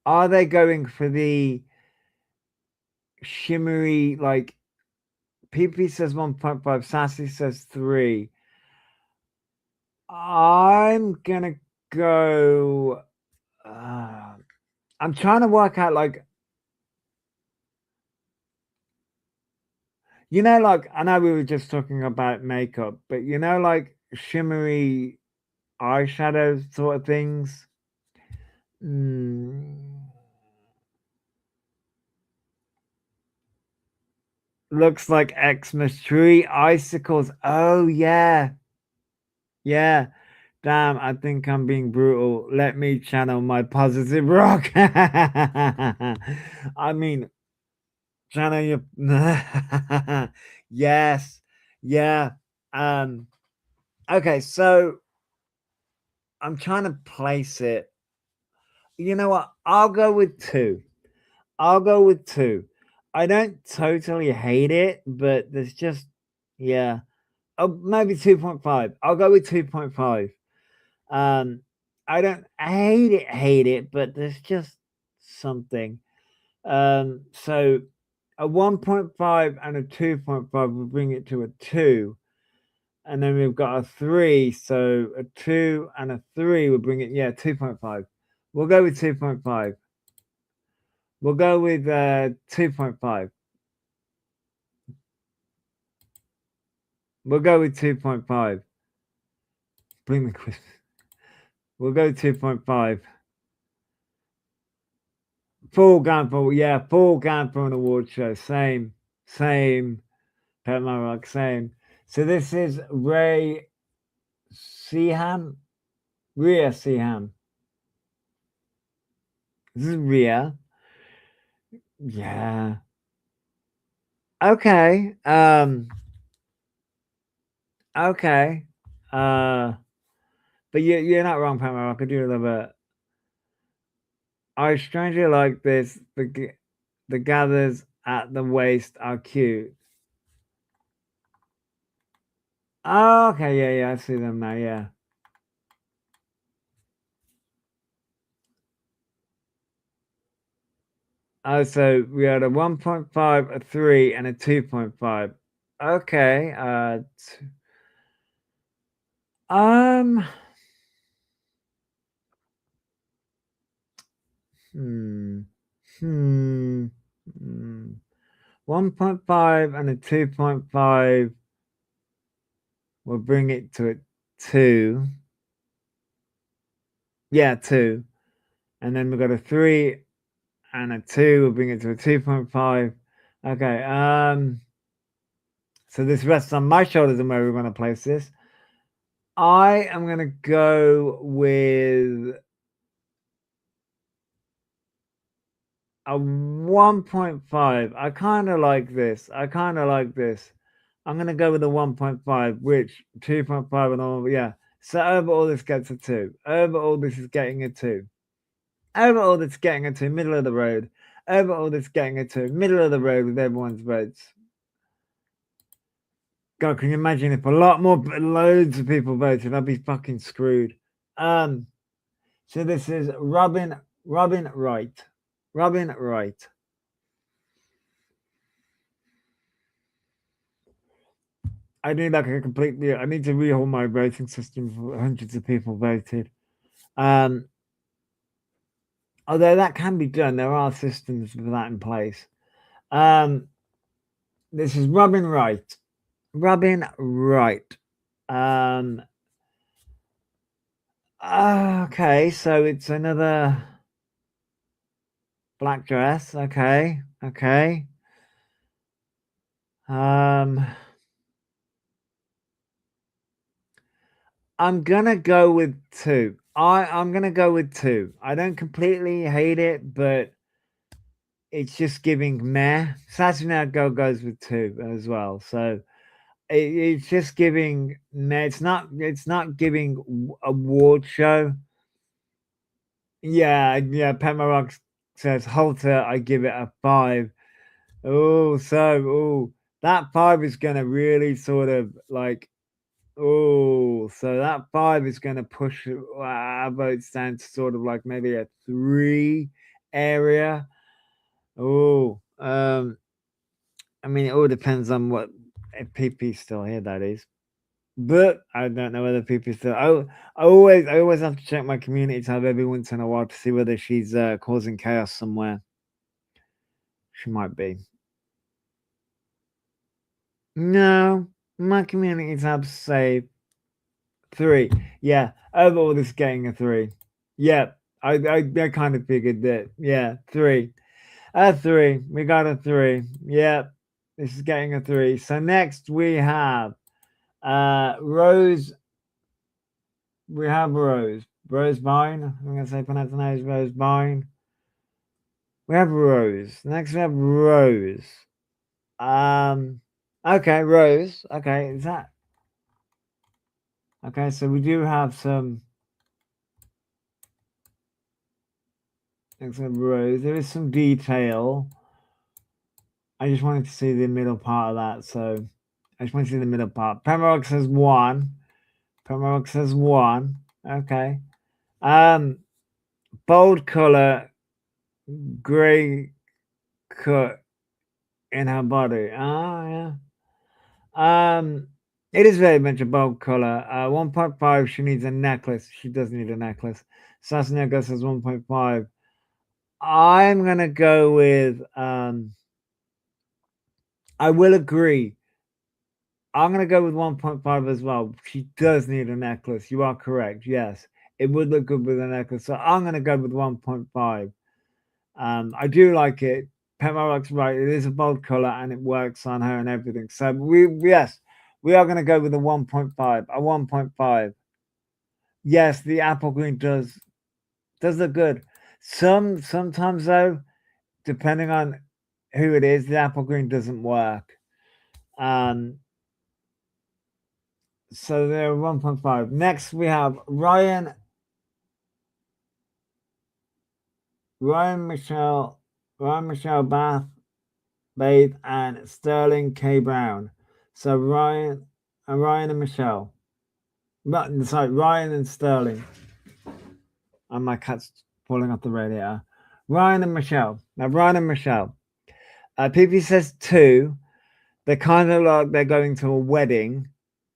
Speaker 1: are they going for the shimmery, like, PP says 1.5, Sassy says 3. I'm gonna go. I'm trying to work out, like, like, I know we were just talking about makeup, but like shimmery eyeshadow sort of things. Mm, looks like Xmas tree icicles. Oh yeah, yeah. Damn, I think I'm being brutal. Let me channel my positive rock. I mean, channel your. Yes, yeah. Um. Okay, so I'm trying to place it. You know what? I'll go with 2. I'll go with 2. I don't totally hate it, but there's just, yeah. Oh, maybe 2.5. I'll go with 2.5. Um, I don't hate it, but there's just something. So a 1.5 and a 2.5 will bring it to a 2. And then we've got a 3. So a 2 and a 3 will bring it, yeah, 2.5. We'll go with 2.5. We'll go with 2.5. We'll go with 2.5. Bring the quiz. We'll go 2.5. Full gun for, yeah, full gun for an award show. Same. Pet my rock, same. So this is Ray Seaham. Rhea Seaham. This is Rhea. Yeah. Okay. Okay. But you're not wrong, Pamela. I could do a little bit. I strangely like this. The gathers at the waist are cute. Oh, okay, yeah, I see them now. Yeah. Oh, so we had a 1.5, a 3, and a 2.5. Okay. Um. Hmm. Hmm. Hmm. 1.5 and a 2.5 will bring it to a 2. Yeah, 2. And then we've got a 3 and a 2 will bring it to a 2.5. Okay. So this rests on my shoulders and where we want to place this. I am gonna go with a 1.5. I kind of like this. I'm gonna go with a 1.5, which 2.5 and all. Yeah. So overall, this gets a 2. Overall, this is getting a 2. Overall, this is getting a 2. Middle of the road. Overall, this is getting a 2. Middle of the road with everyone's votes. God, can you imagine if a lot more, loads of people voted? I'd be fucking screwed. So this is Robin Wright. Robin Wright. I need like a completely. I need to rehaul my voting system for hundreds of people voted. Um, Although that can be done, there are systems for that in place. This is Robin Wright. Robin Wright. Um, okay, so it's another black dress. Okay. Um, I'm gonna go with 2. I'm gonna go with 2. I don't completely hate it, but it's just giving meh. Saturday Night Girl goes with 2 as well. So it's just giving meh. It's not giving award show. Yeah. Pema Rock says Halter. I give it a 5. Oh, that 5 is gonna really sort of like, so that 5 is gonna push our votes down to sort of like maybe a 3 area. I mean, it all depends on what if PP's still here, that is. But I don't know whether PP's still. I always have to check my community tab every once in a while to see whether she's causing chaos somewhere. She might be. No, my community tabs say 3. Yeah, overall, this is getting a 3. Yeah, I kind of figured that. Yeah, 3. A 3. We got a 3. Yeah, this is getting a 3. So next we have Rose. We have Rose. Rose Vine. I'm gonna say pronounce the name Rose Vine. We have Rose. Next we have Rose. Okay, Rose. Okay, is that okay? So we do have some. Next we have Rose. There is some detail. I just wanted to see the middle part of that, so I just want to see the middle part. Pembroke says 1. Pembroke says 1. Okay. Bold color, gray cut in her body. Oh yeah. It is very much a bold color. 1.5. She needs a necklace. She does need a necklace. Sasnega says 1.5. I'm gonna go with. I will agree. I'm gonna go with 1.5 as well. She does need a necklace. You are correct. Yes, it would look good with a necklace. So I'm gonna go with 1.5. I do like it. Pemarock's right. It is a bold color and it works on her and everything. So we are gonna go with a 1.5. A 1.5. Yes, the apple green does look good. Sometimes though, depending on who it is, the apple green doesn't work. So they're 1.5. Next we have Ryan Michelle Bath and Sterling K Brown. So Ryan and Michelle. Sorry, Ryan and Sterling. And my cat's falling off the radiator. Ryan and Michelle. Now Ryan and Michelle. PP says 2. They're kind of like they're going to a wedding.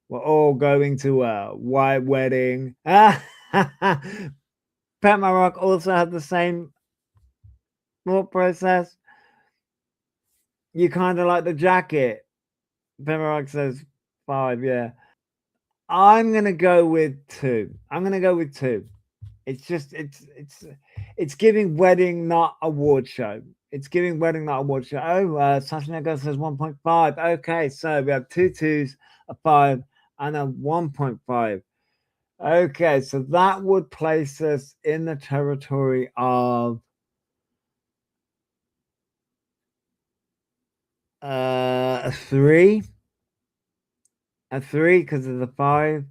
Speaker 1: We're all going to a white wedding. Pat Maroc also had the same thought process. You kind of like the jacket. Pat Maroc says 5, yeah. I'm gonna go with 2. I'm gonna go with 2. It's just it's giving wedding, not award show. It's giving wedding, not award show. Oh, Sasha says 1.5. Okay, so we have 2 2s, a 5, and a 1.5. Okay, so that would place us in the territory of a 3. A 3 because of the 5.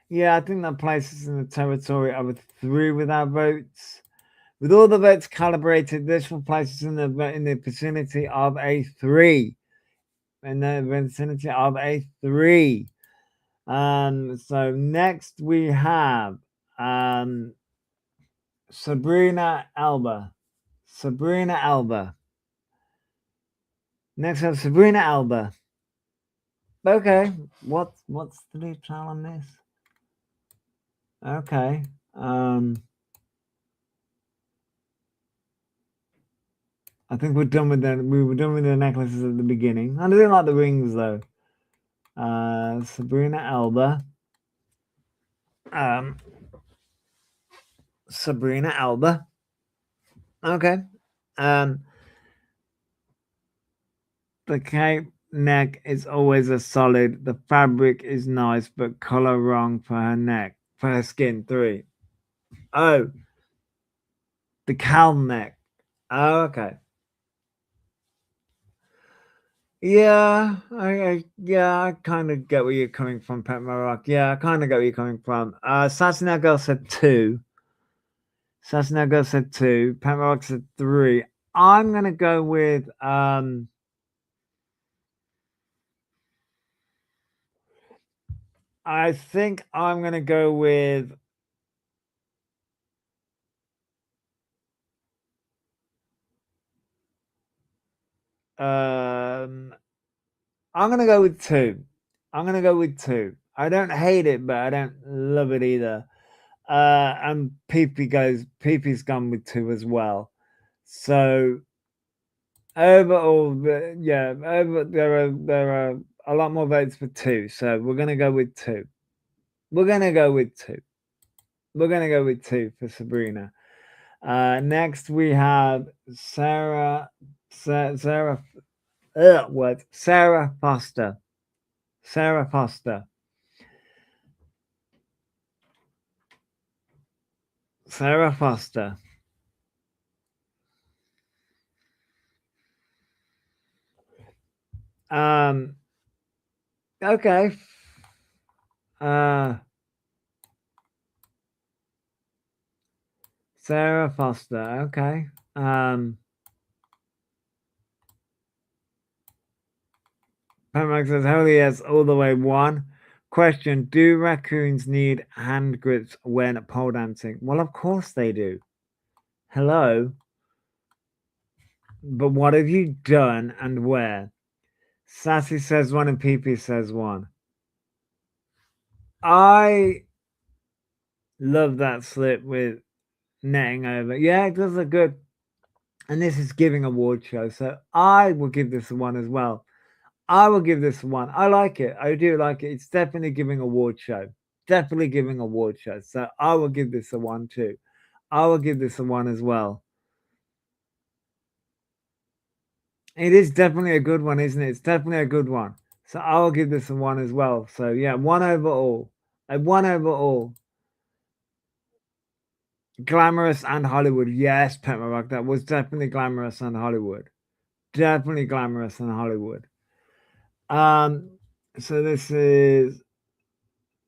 Speaker 1: Yeah, I think that places us in the territory of a 3 with our votes. With all the votes calibrated, this will place us in the vicinity of a 3. In the vicinity of a 3. So next we have Sabrina Alba. Sabrina Alba. Next we have Sabrina Alba. Okay, what's the detail on this? Okay. I think we're done with that. We were done with the necklaces at the beginning. I didn't like the rings though. Sabrina Alba. Sabrina Alba. Okay. The cape neck is always a solid. The fabric is nice, but color wrong for her neck. For her skin, 3. Oh, the cowl neck. Oh, okay. Yeah, I kind of get where you're coming from, Pet Maroc. Yeah, I kind of get where you're coming from. Sasina Girl said 2. Sasina Girl said 2. Pet Maroc said 3. I'm gonna go with I think I'm gonna go with um I'm gonna go with two. I'm gonna go with two. I don't hate it, but I don't love it either. And PP has gone with two as well. So overall, yeah, there are a lot more votes for two. So we're gonna go with two. We're gonna go with two. We're gonna go with two for Sabrina. Next we have Sarah. What? Sarah Foster. Sarah Foster. Sarah Foster. Um. Okay. Uh. Sarah Foster. Okay. Pemax says, "Holy yes, all the way." One question: do raccoons need hand grips when pole dancing? Well, of course they do. Hello. But what have you done and where? Sassy says one and PP says one. I love that slip with netting over. Yeah, it does look good. And this is giving award show, so I will give this a one as well. I will give this one. I like it. I do like it. It's definitely giving award show. Definitely giving award show. So I will give this a one too. I will give this a one as well. It is definitely a good one, isn't it? It's definitely a good one. So I will give this a one as well. So yeah, one overall. A one overall. Glamorous and Hollywood. Yes, Pet Rock. That was definitely glamorous and Hollywood. Definitely glamorous and Hollywood. Um, so this is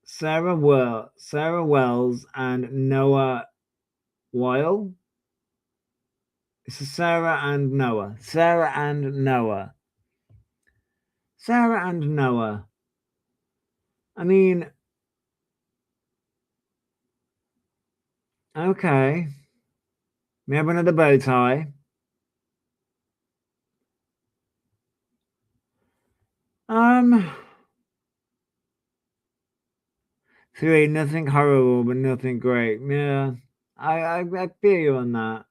Speaker 1: Sarah Wells and Noah Weil. This is Sarah and Noah. Sarah and Noah. Sarah and Noah. I mean, okay. We have another bow tie. Um, three, nothing horrible, but nothing great. Yeah, I feel you on that.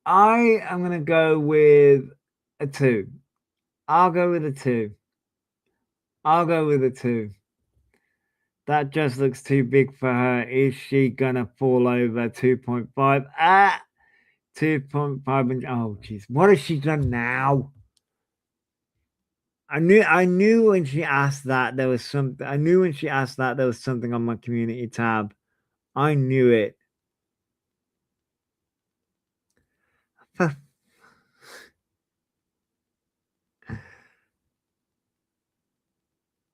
Speaker 1: I am gonna go with a two. I'll go with a two. I'll go with a two. That just looks too big for her. Is she gonna fall over 2.5? 2.5 inch. Oh jeez. What has she done now? I knew when she asked that there was something. I knew when she asked that there was something on my community tab. I knew it.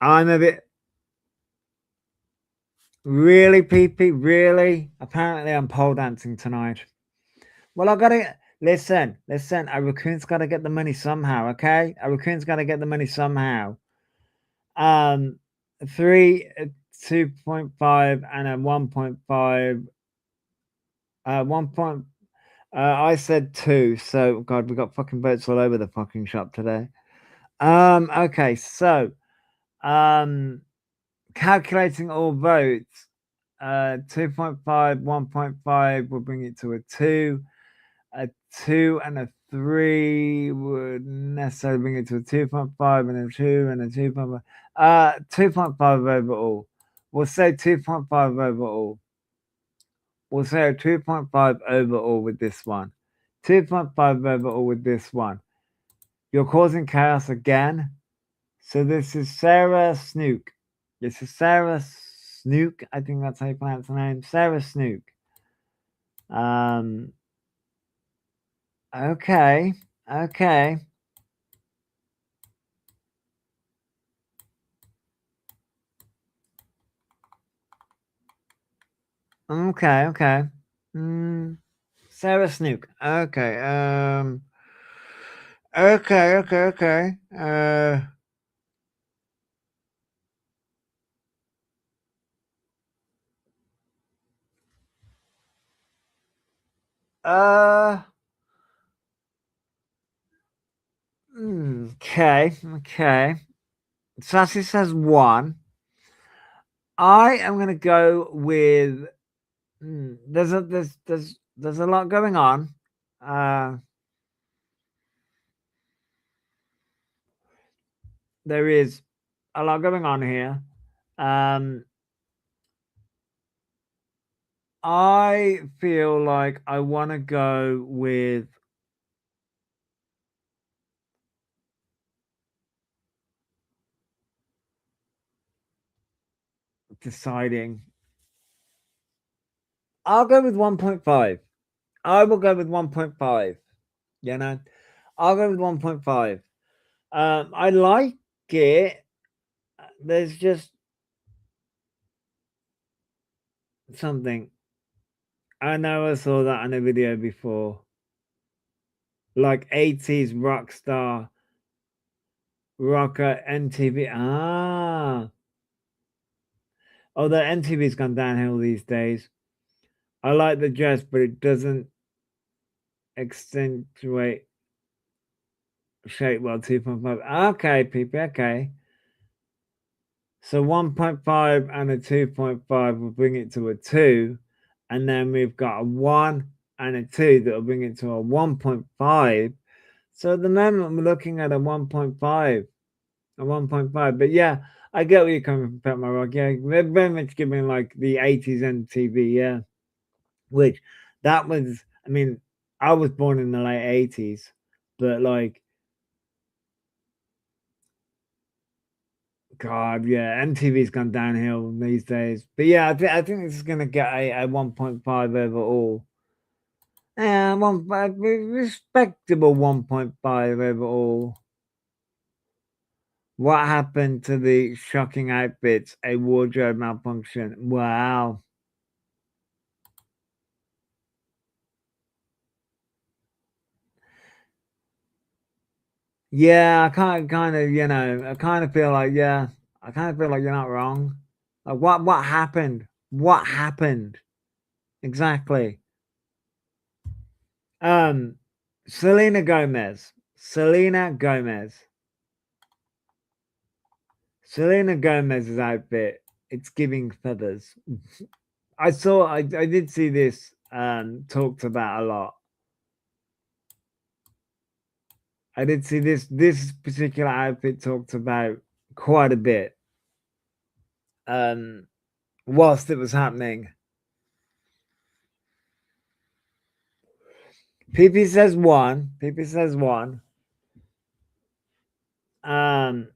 Speaker 1: I'm a bit really PP, really. Apparently I'm pole dancing tonight. Well, I gotta listen. A raccoon's gotta get the money somehow, okay? A raccoon's gotta get the money somehow. Um, three, 2.5, and a 1.5. 1. I said two. So God, we got fucking votes all over the fucking shop today. Okay, so um, calculating all votes. 2.5, 1.5 will bring it to a two. A two and a three would necessarily bring it to a 2.5 and a two and a 2.5. 2.5 overall. We'll say 2.5 overall. We'll say a 2.5 overall with this one. 2.5 overall with this one. You're causing chaos again. So this is Sarah Snook. This is Sarah Snook. I think that's how you pronounce the name. Sarah Snook. Um. Okay. Okay. Okay. Okay. Sarah Snook. Okay. Okay. Okay. Okay. Uh, okay. Sassy says 1. I am gonna go with. There's a lot going on. Uh, there is a lot going on here. Um, I feel like I want to go with deciding. I'll go with 1.5. I will go with 1.5. You know, I'll go with 1.5. I like it. There's just something. I know I saw that in a video before. Like 80s rock star rocker NTV. Although NTV's gone downhill these days. I like the dress, but it doesn't accentuate shape well. 2.5. Okay, people. Okay. So 1.5 and a 2.5 will bring it to a 2. And then we've got a 1 and a 2 that will bring it to a 1.5. So at the moment, we're looking at a 1.5. A 1.5. But yeah, I get where you're coming from, Pet My Rock. Yeah, they're very much giving like the 80s MTV. Yeah. Which that was, I mean, I was born in the late 80s, but like, God, yeah, MTV's gone downhill these days. But yeah, I think this is going to get a 1.5 overall. Yeah, respectable 1.5 overall. What happened to the shocking outfits? A wardrobe malfunction. Wow. Yeah, I kind of feel like, yeah, I kind of feel like you're not wrong. Like, what happened? What happened? Exactly. Um, Selena Gomez. Selena Gomez. Selena Gomez's outfit. It's giving feathers. I did see this talked about a lot. I did see this particular outfit talked about quite a bit. Um, whilst it was happening. PP says 1. PP says 1. Um,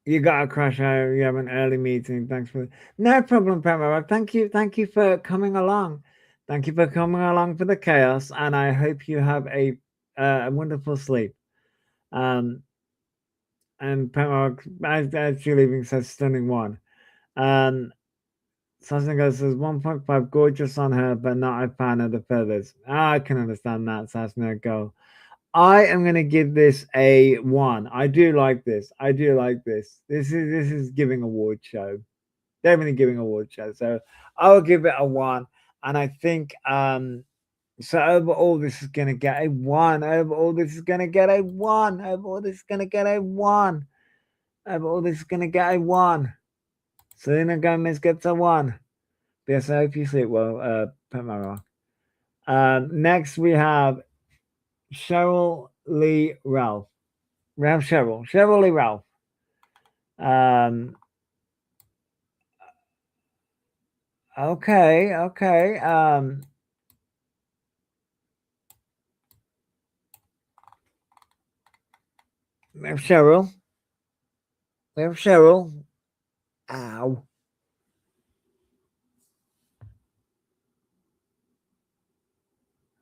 Speaker 1: you got a crash hour. You have an early meeting. Thanks for no problem, Pamela. Thank you for coming along. Thank you for coming along for the chaos, and I hope you have a wonderful sleep. Um, and Pamela, as you're leaving, says stunning 1. Um, Sasnago says 1.5, gorgeous on her, but not a fan of the feathers. I can understand that, Sasnago. I am going to give this a 1. I do like this. I do like this. This is giving award show. Definitely giving award show. So I will give it a 1. And I think so overall this is going to get a 1. Overall this is going to get a 1. Overall this is going to get a 1. Overall this is going to get a 1. Selena Gomez gets a 1. Yes, I hope you sleep well, Pet Mara. Next we have Cheryl Lee Ralph. Cheryl Lee Ralph. Um, okay. We have Cheryl. We have Cheryl. Ow.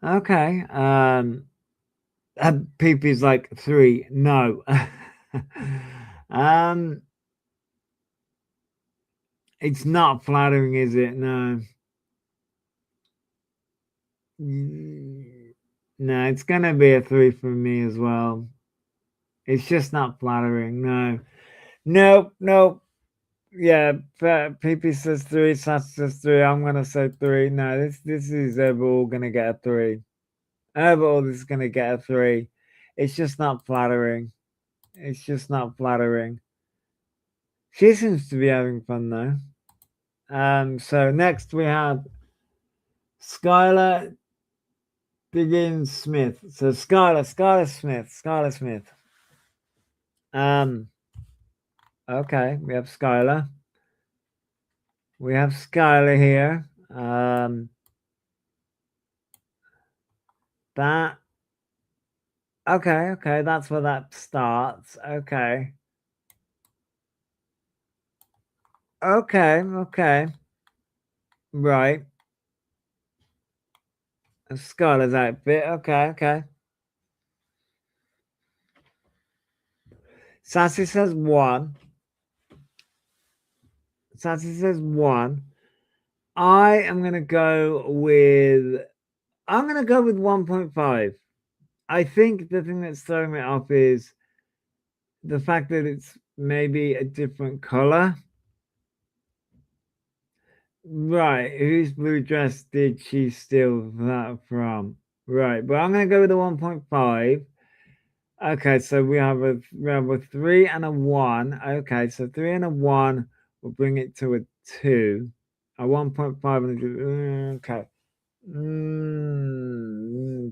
Speaker 1: Okay. Peepy's like 3. No. um, it's not flattering, is it? No. No, it's gonna be a 3 for me as well. It's just not flattering. No. Nope. Yeah, but PP says 3, Sass says 3. I'm gonna say 3. No, this is overall gonna get a 3. Overall, this is gonna get a 3. It's just not flattering. It's just not flattering. She seems to be having fun though. So next we have Skylar Diggins Smith. So Skylar Smith. Okay, we have Skylar. We have Skylar here. That okay, that's where that starts. Okay. Okay. Right. Skylar's outfit. Okay. Sassy says 1. Sassy says 1. I'm gonna go with 1.5. I think the thing that's throwing me off is the fact that it's maybe a different color. Right, whose blue dress did she steal that from? Right, but I'm gonna go with the 1.5. Okay, so we have a 3 and a 1. Okay, so 3 and a 1 will bring it to a 2. A 1.5 and a 2. Okay.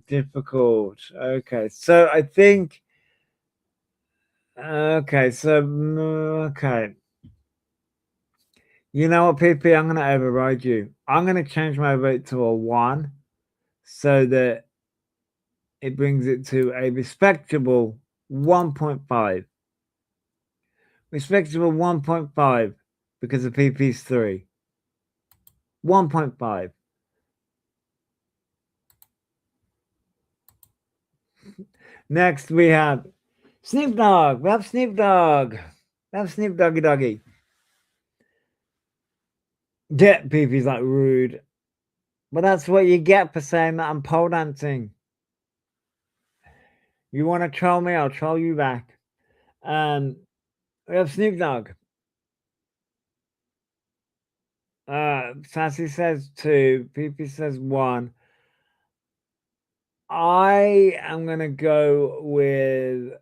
Speaker 1: Difficult. Okay, so I think. Okay, so okay. You know what, PP? I'm gonna override you. I'm gonna change my vote to a 1, so that it brings it to a respectable 1.5. Respectable 1.5 because of PP's 3. 1.5. Next we have Snoop Dogg. We have Snoop Dogg. We have Snoop Doggy Doggy. Yeah, PP's like rude. But that's what you get for saying that I'm pole dancing. You want to troll me, I'll troll you back. We have Snoop Dogg. Sassy says 2. PP says 1. I am gonna go with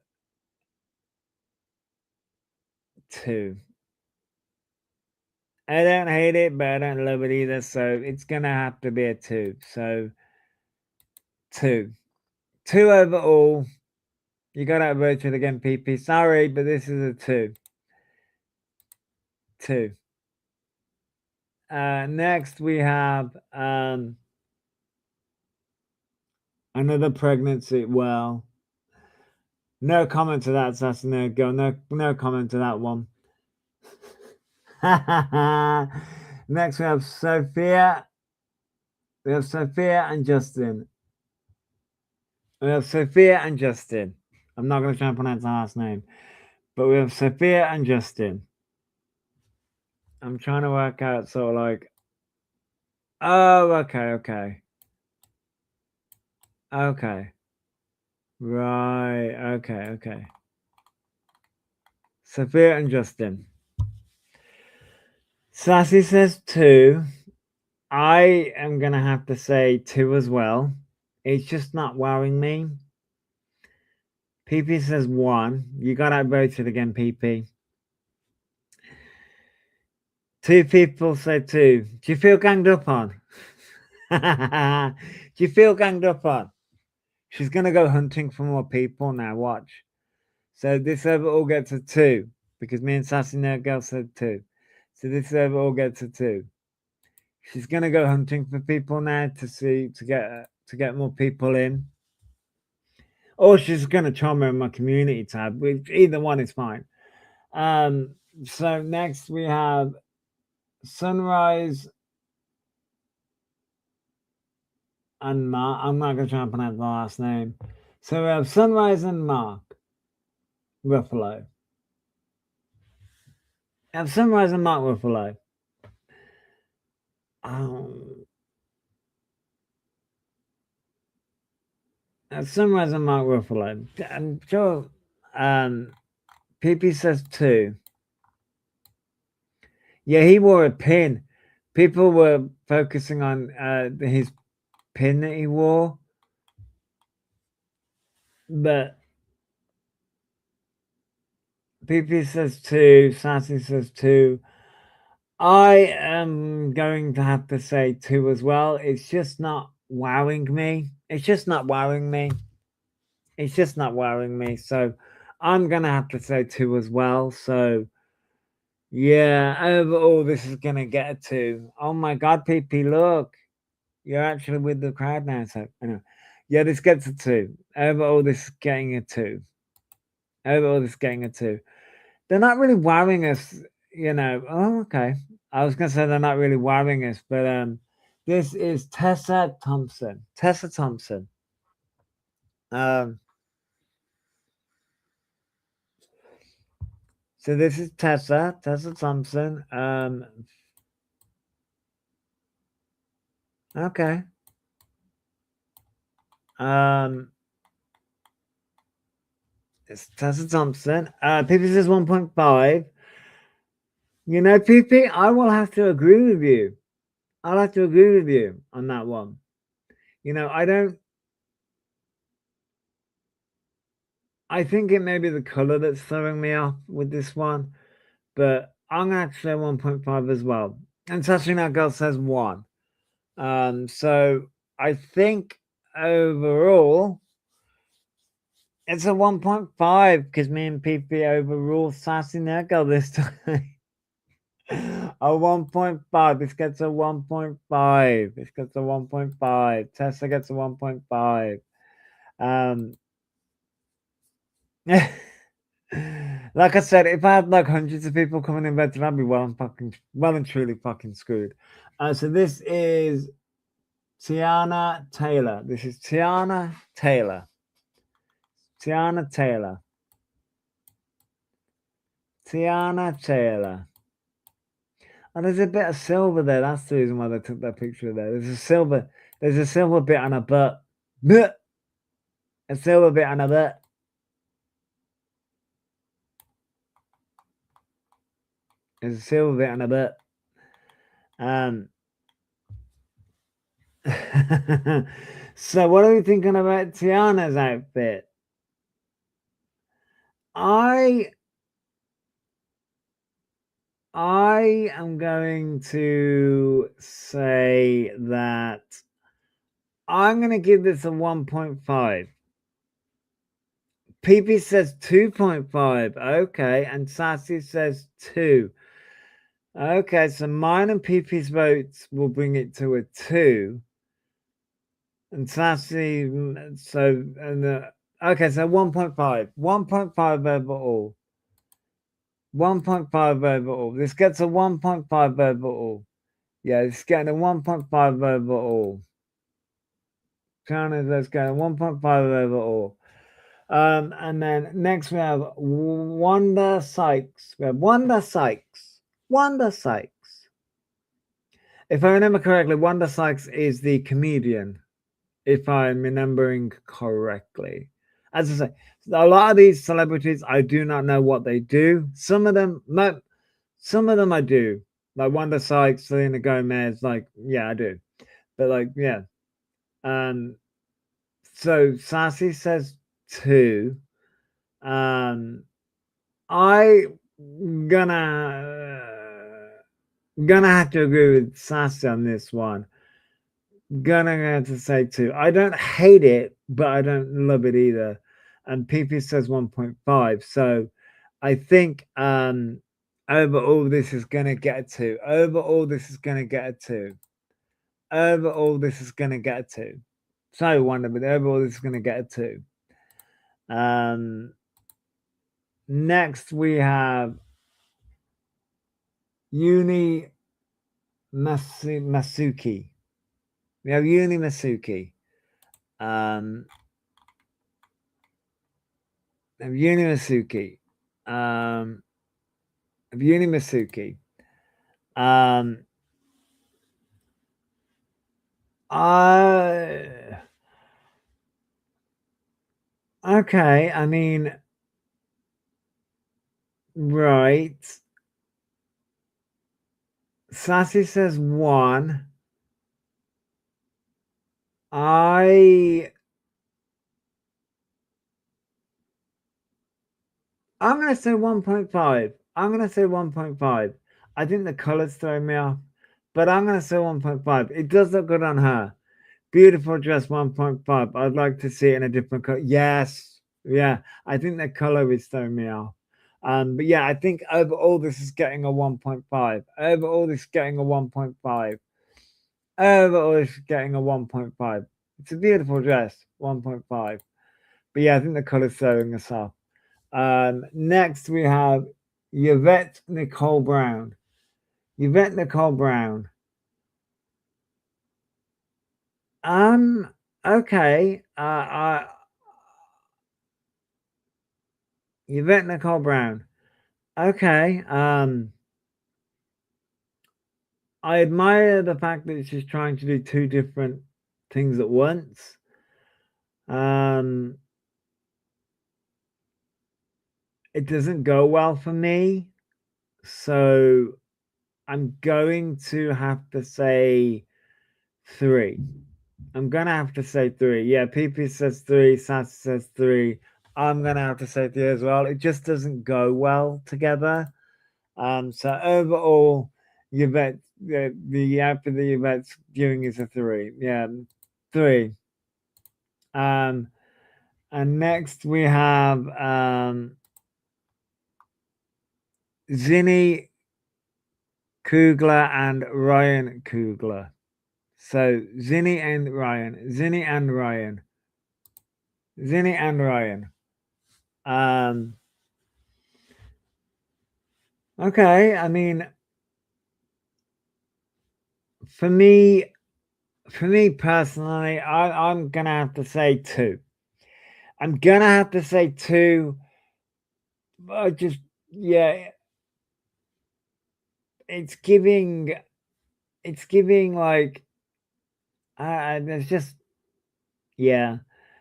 Speaker 1: 2. I don't hate it, but I don't love it either. So it's gonna have to be a 2. So 2. 2 overall. You got outvoted again, PP. Sorry, but this is a 2. 2. Next we have another pregnancy. Well, no comment to that, Sassy. No go. No comment to that one. Next we have Sophia. We have Sophia and Justin. We have Sophia and Justin. I'm not going to try and pronounce the last name, but we have Sophia and Justin. I'm trying to work out sort of like, oh, okay. Right, okay. Sophia and Justin. Sassy says 2. I am going to have to say 2 as well. It's just not wowing me. PP says 1. You got outvoted again, PP. 2 people say 2. Do you feel ganged up on? Do you feel ganged up on? She's going to go hunting for more people now, watch. So this overall gets a 2 because me and Sassy Nerd Girl said 2. So this overall gets a 2. She's going to go hunting for people now to get more people in. Or she's going to charm her in my community tab, which either one is fine. So next we have Sunrise and Mark. I'm not going to try and pronounce the last name. So we have Sunrise and Mark Ruffalo. We have Sunrise and Mark Ruffalo. Sunrise and Mark Ruffalo. I'm sure PP says 2. Yeah, he wore a pin. People were focusing on his pin that he wore, but PP says 2, Sassy says 2. I am going to have to say 2 as well. It's just not wowing me. It's just not wowing me. It's just not wowing me. So I'm gonna have to say 2 as well. So yeah, overall this is gonna get a 2. Oh my god, PP, look. You're actually with the crowd now, so anyway. Yeah, this gets a 2. Overall this is getting a 2. Overall this is getting a 2. They're not really wowing us, you know. Oh, okay. I was gonna say they're not really wowing us, but this is Tessa Thompson. Tessa Thompson. Um so this is Tessa Thompson. Okay. Um it's Tessa Thompson. PP says 1.5. You know, PP, I will have to agree with you. I'll have to agree with you on that one. You know, I think it may be the color that's throwing me off with this one, but I'm gonna have to say 1.5 as well. And Saturday Girl says 1. So I think overall it's a 1.5 because me and PP overrule Sassy Girl this time. A 1.5. This gets a 1.5. This gets a 1.5. Tessa gets a 1.5. Um, like I said, if I had like hundreds of people coming in bed, I'd be well and truly fucking screwed. So this is Tiana Taylor. This is Tiana Taylor. Tiana Taylor. Tiana Taylor. And there's a bit of silver there. That's the reason why they took that picture there. There's a silver. There's a silver bit on her butt. Blech! A silver bit on her butt. There's a silver bit on her butt. So what are we thinking about Tiana's outfit? I I am going to say that I'm going to give this a 1.5. PP says 2.5. Okay, and Sassy says 2. Okay, so mine and PP's votes will bring it to a 2. And Sassy, so okay, so 1.5. 1.5 overall. 1.5 overall. This gets a 1.5 overall. Yeah, it's getting a 1.5 overall. Let's go 1.5 overall. And then next we have Wanda Sykes. We have Wanda Sykes. Wanda Sykes. If I remember correctly, Wanda Sykes is the comedian, if I'm remembering correctly. As I say, a lot of these celebrities, I do not know what they do. Some of them I do. Like Wanda Sykes, Selena Gomez, like, yeah, I do. But like, yeah. Um, so Sassy says 2. Um, I gonna have to agree with Sassy on this one. Gonna have to say 2. I don't hate it, but I don't love it either. And PP says 1.5. So I think overall this is gonna get a 2. Overall this is gonna get a 2. Overall this is gonna get a 2. So Wonder, but overall this is gonna get a 2. Next we have Uni Masuki. We have Uni Masuki. Um, Uni Masuki. Uni Masuki. Um, I okay. I mean, right. Sassy says 1. I'm gonna say 1.5. I'm gonna say 1.5. I think the colors throw me off, but I'm gonna say 1.5. It does look good on her. Beautiful dress, 1.5. I'd like to see it in a different color. Yes, yeah. I think the color is throwing me off. But yeah, I think overall this is getting a 1.5. Overall, this is getting a 1.5. Overall, this is getting a 1.5. It's a beautiful dress, 1.5. But yeah, I think the color's throwing us off. Next, we have Yvette Nicole Brown. Yvette Nicole Brown. Okay. Yvette Nicole Brown. Okay. I admire the fact that she's trying to do two different things at once. It doesn't go well for me, so I'm going to have to say 3. I'm gonna have to say 3. Yeah, PP says 3, Sass says 3. I'm gonna have to say 3 as well. It just doesn't go well together. So overall, Yvette, the after the Yvette's viewing is a 3. Yeah, 3. Um, and next we have Zinni Kugler and Ryan Kugler. So Zinni and Ryan, Zinni and Ryan, Zinni and Ryan. Okay, I mean, for me, personally, I'm gonna have to say 2. I'm gonna have to say 2. I just, yeah, it's giving, like, it's just, yeah.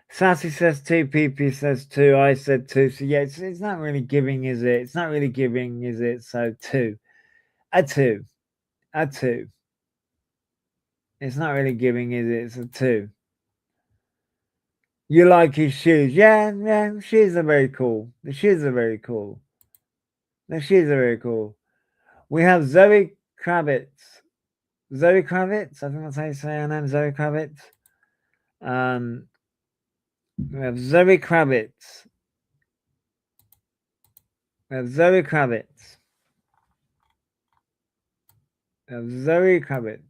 Speaker 1: Sassy says 2, PP says 2, I said 2. So yeah, it's not really giving, is it? It's not really giving, is it? So 2, a 2, a 2. It's not really giving, is it? It's a 2. You like his shoes? Yeah, yeah. Shoes are very cool. The shoes are very cool. The shoes are very cool. We have Zoe Kravitz. Zoe Kravitz. I think that's how you say her name. Zoe Kravitz. We have Zoe Kravitz. We have Zoe Kravitz. We have Zoe Kravitz.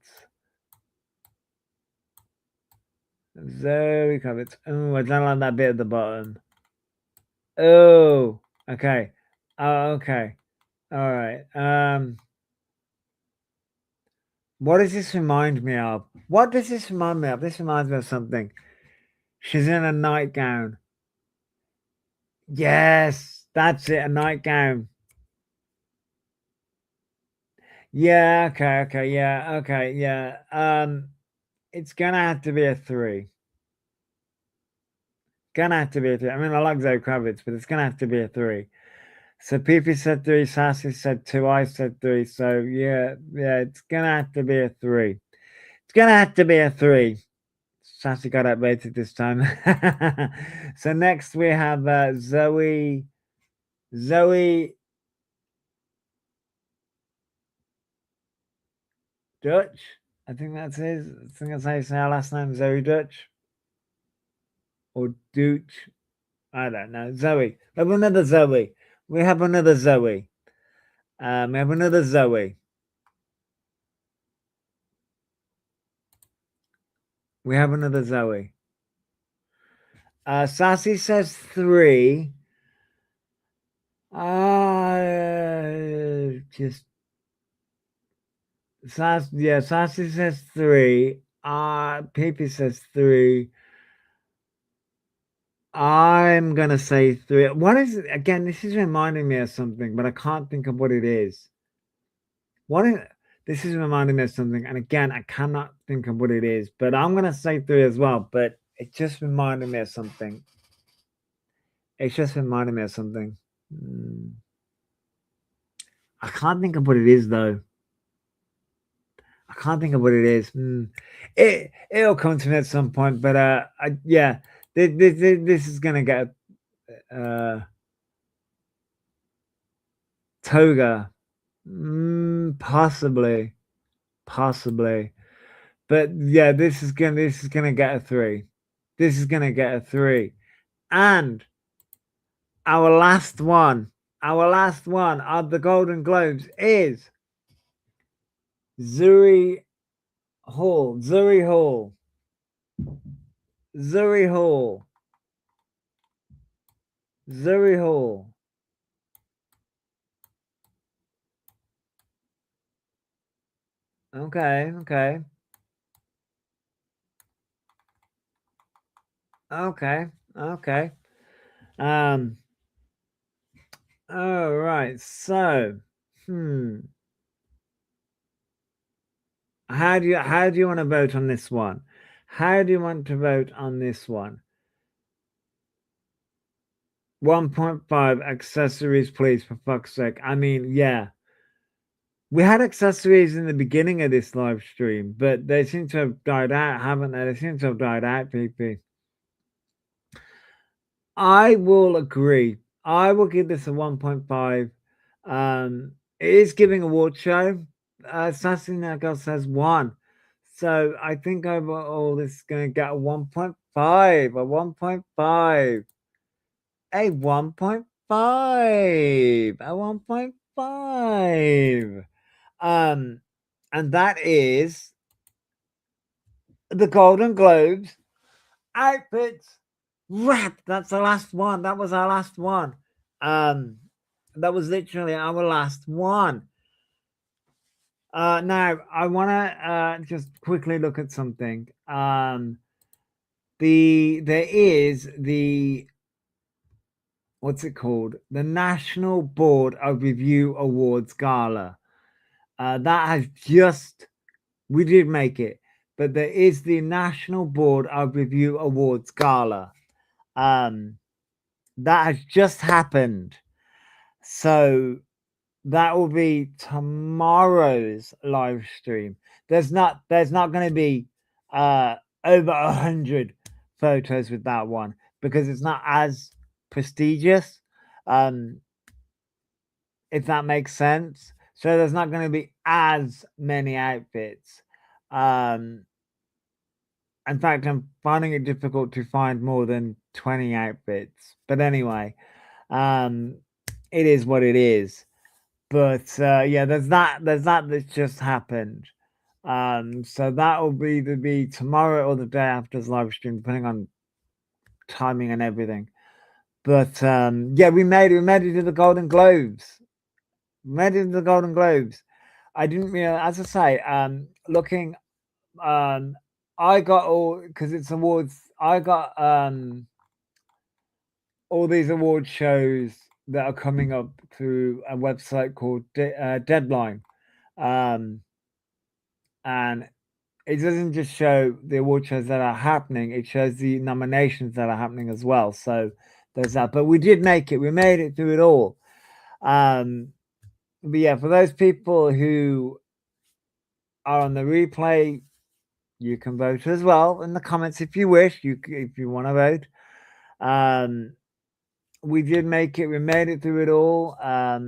Speaker 1: Zoe Kravitz. Oh, I don't like that bit at the bottom. Oh, okay. Oh, okay. All right. What does this remind me of? What does this remind me of? This reminds me of something. She's in a nightgown. Yes, that's it, a nightgown. Yeah, okay, yeah, okay, yeah. It's gonna have to be a 3. Gonna have to be a 3. I mean, I like Zoe Kravitz, but it's gonna have to be a 3. So Pipi said 3, Sassy said 2, I said 3. So yeah, it's gonna have to be a 3. It's gonna have to be a 3. Sassy got outrated this time. So next we have Zoe Dutch. I think that's his. I think that's how you say her last name, Zoe Dutch. Or Dooch. I don't know. Zoe. We have another Zoe. We have another Zoe. We have another Zoe. We have another Zoe. Sassy says 3. Just Sassy says 3. Pepe says 3. I'm gonna say 3. What is it? Again, this is reminding me of something, but I can't think of what it is. What is this is reminding me of something, and again, I cannot think of what it is, but I'm gonna say 3 as well, but it just reminded me of something. It's just reminding me of something. I can't think of what it is though. I can't think of what it is. It'll come to me at some point, but yeah, this is gonna get toga, possibly, possibly, but yeah, this is gonna get a 3. This is gonna get a 3, and our last one, of the Golden Globes is Zuri Hall, Zuri Hall, Zuri Hall, Zuri Hall. Okay, okay, okay, okay. Um. All right. So, hmm. How do you want to vote on this one? How do you want to vote on this one? 1.5 accessories, please, for fuck's sake. I mean, yeah. We had accessories in the beginning of this live stream, but they seem to have died out, haven't they? They seem to have died out, PP. I will agree. I will give this a 1.5. It is giving award show. Sassy Girl says 1. So I think overall this is going to get a 1.5. A 1.5. A 1.5. A 1.5. And that is the Golden Globes outfits wrap. That's the last one. That was our last one. That was literally our last one. Now I want to just quickly look at something. There is the what's it called? The National Board of Review Awards Gala. That has just we did make it, but there is the National Board of Review Awards Gala. That has just happened. So that will be tomorrow's live stream. There's not going to be over 100 photos with that one because it's not as prestigious. Um, if that makes sense. So there's not going to be as many outfits. Um, in fact, I'm finding it difficult to find more than 20 outfits. But anyway, um, it is what it is. But yeah, that's just happened. So that will either be tomorrow or the day after's live stream, depending on timing and everything. But yeah, we made it. We made it to the Golden Globes. We made it to the Golden Globes. I didn't realize, as I say, looking, I got all because it's awards. I got all these award shows that are coming up through a website called Deadline. Um, and it doesn't just show the award shows that are happening, it shows the nominations that are happening as well. So there's that. But we did make it, we made it through it all. But yeah, for those people who are on the replay, you can vote as well in the comments if you wish. If you want to vote. We did make it, we made it through it all. I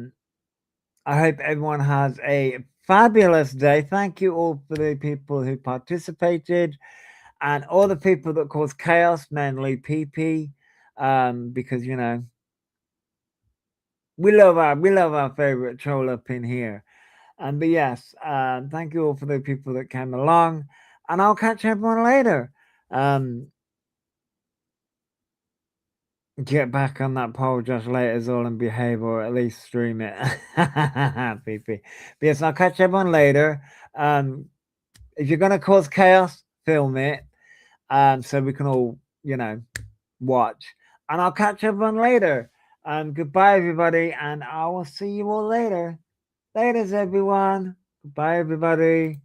Speaker 1: hope everyone has a fabulous day. Thank you all for the people who participated and all the people that cause chaos, mainly PP, because you know we love our favorite troll up in here. But yes, thank you all for the people that came along, and I'll catch everyone later. Get back on that pole just later, all and behave, or at least stream it. PP. But yes, I'll catch everyone later. If you're gonna cause chaos, film it. So we can all, you know, watch. And I'll catch everyone later. Goodbye, everybody, and I will see you all later. Laters, everyone. Goodbye, everybody.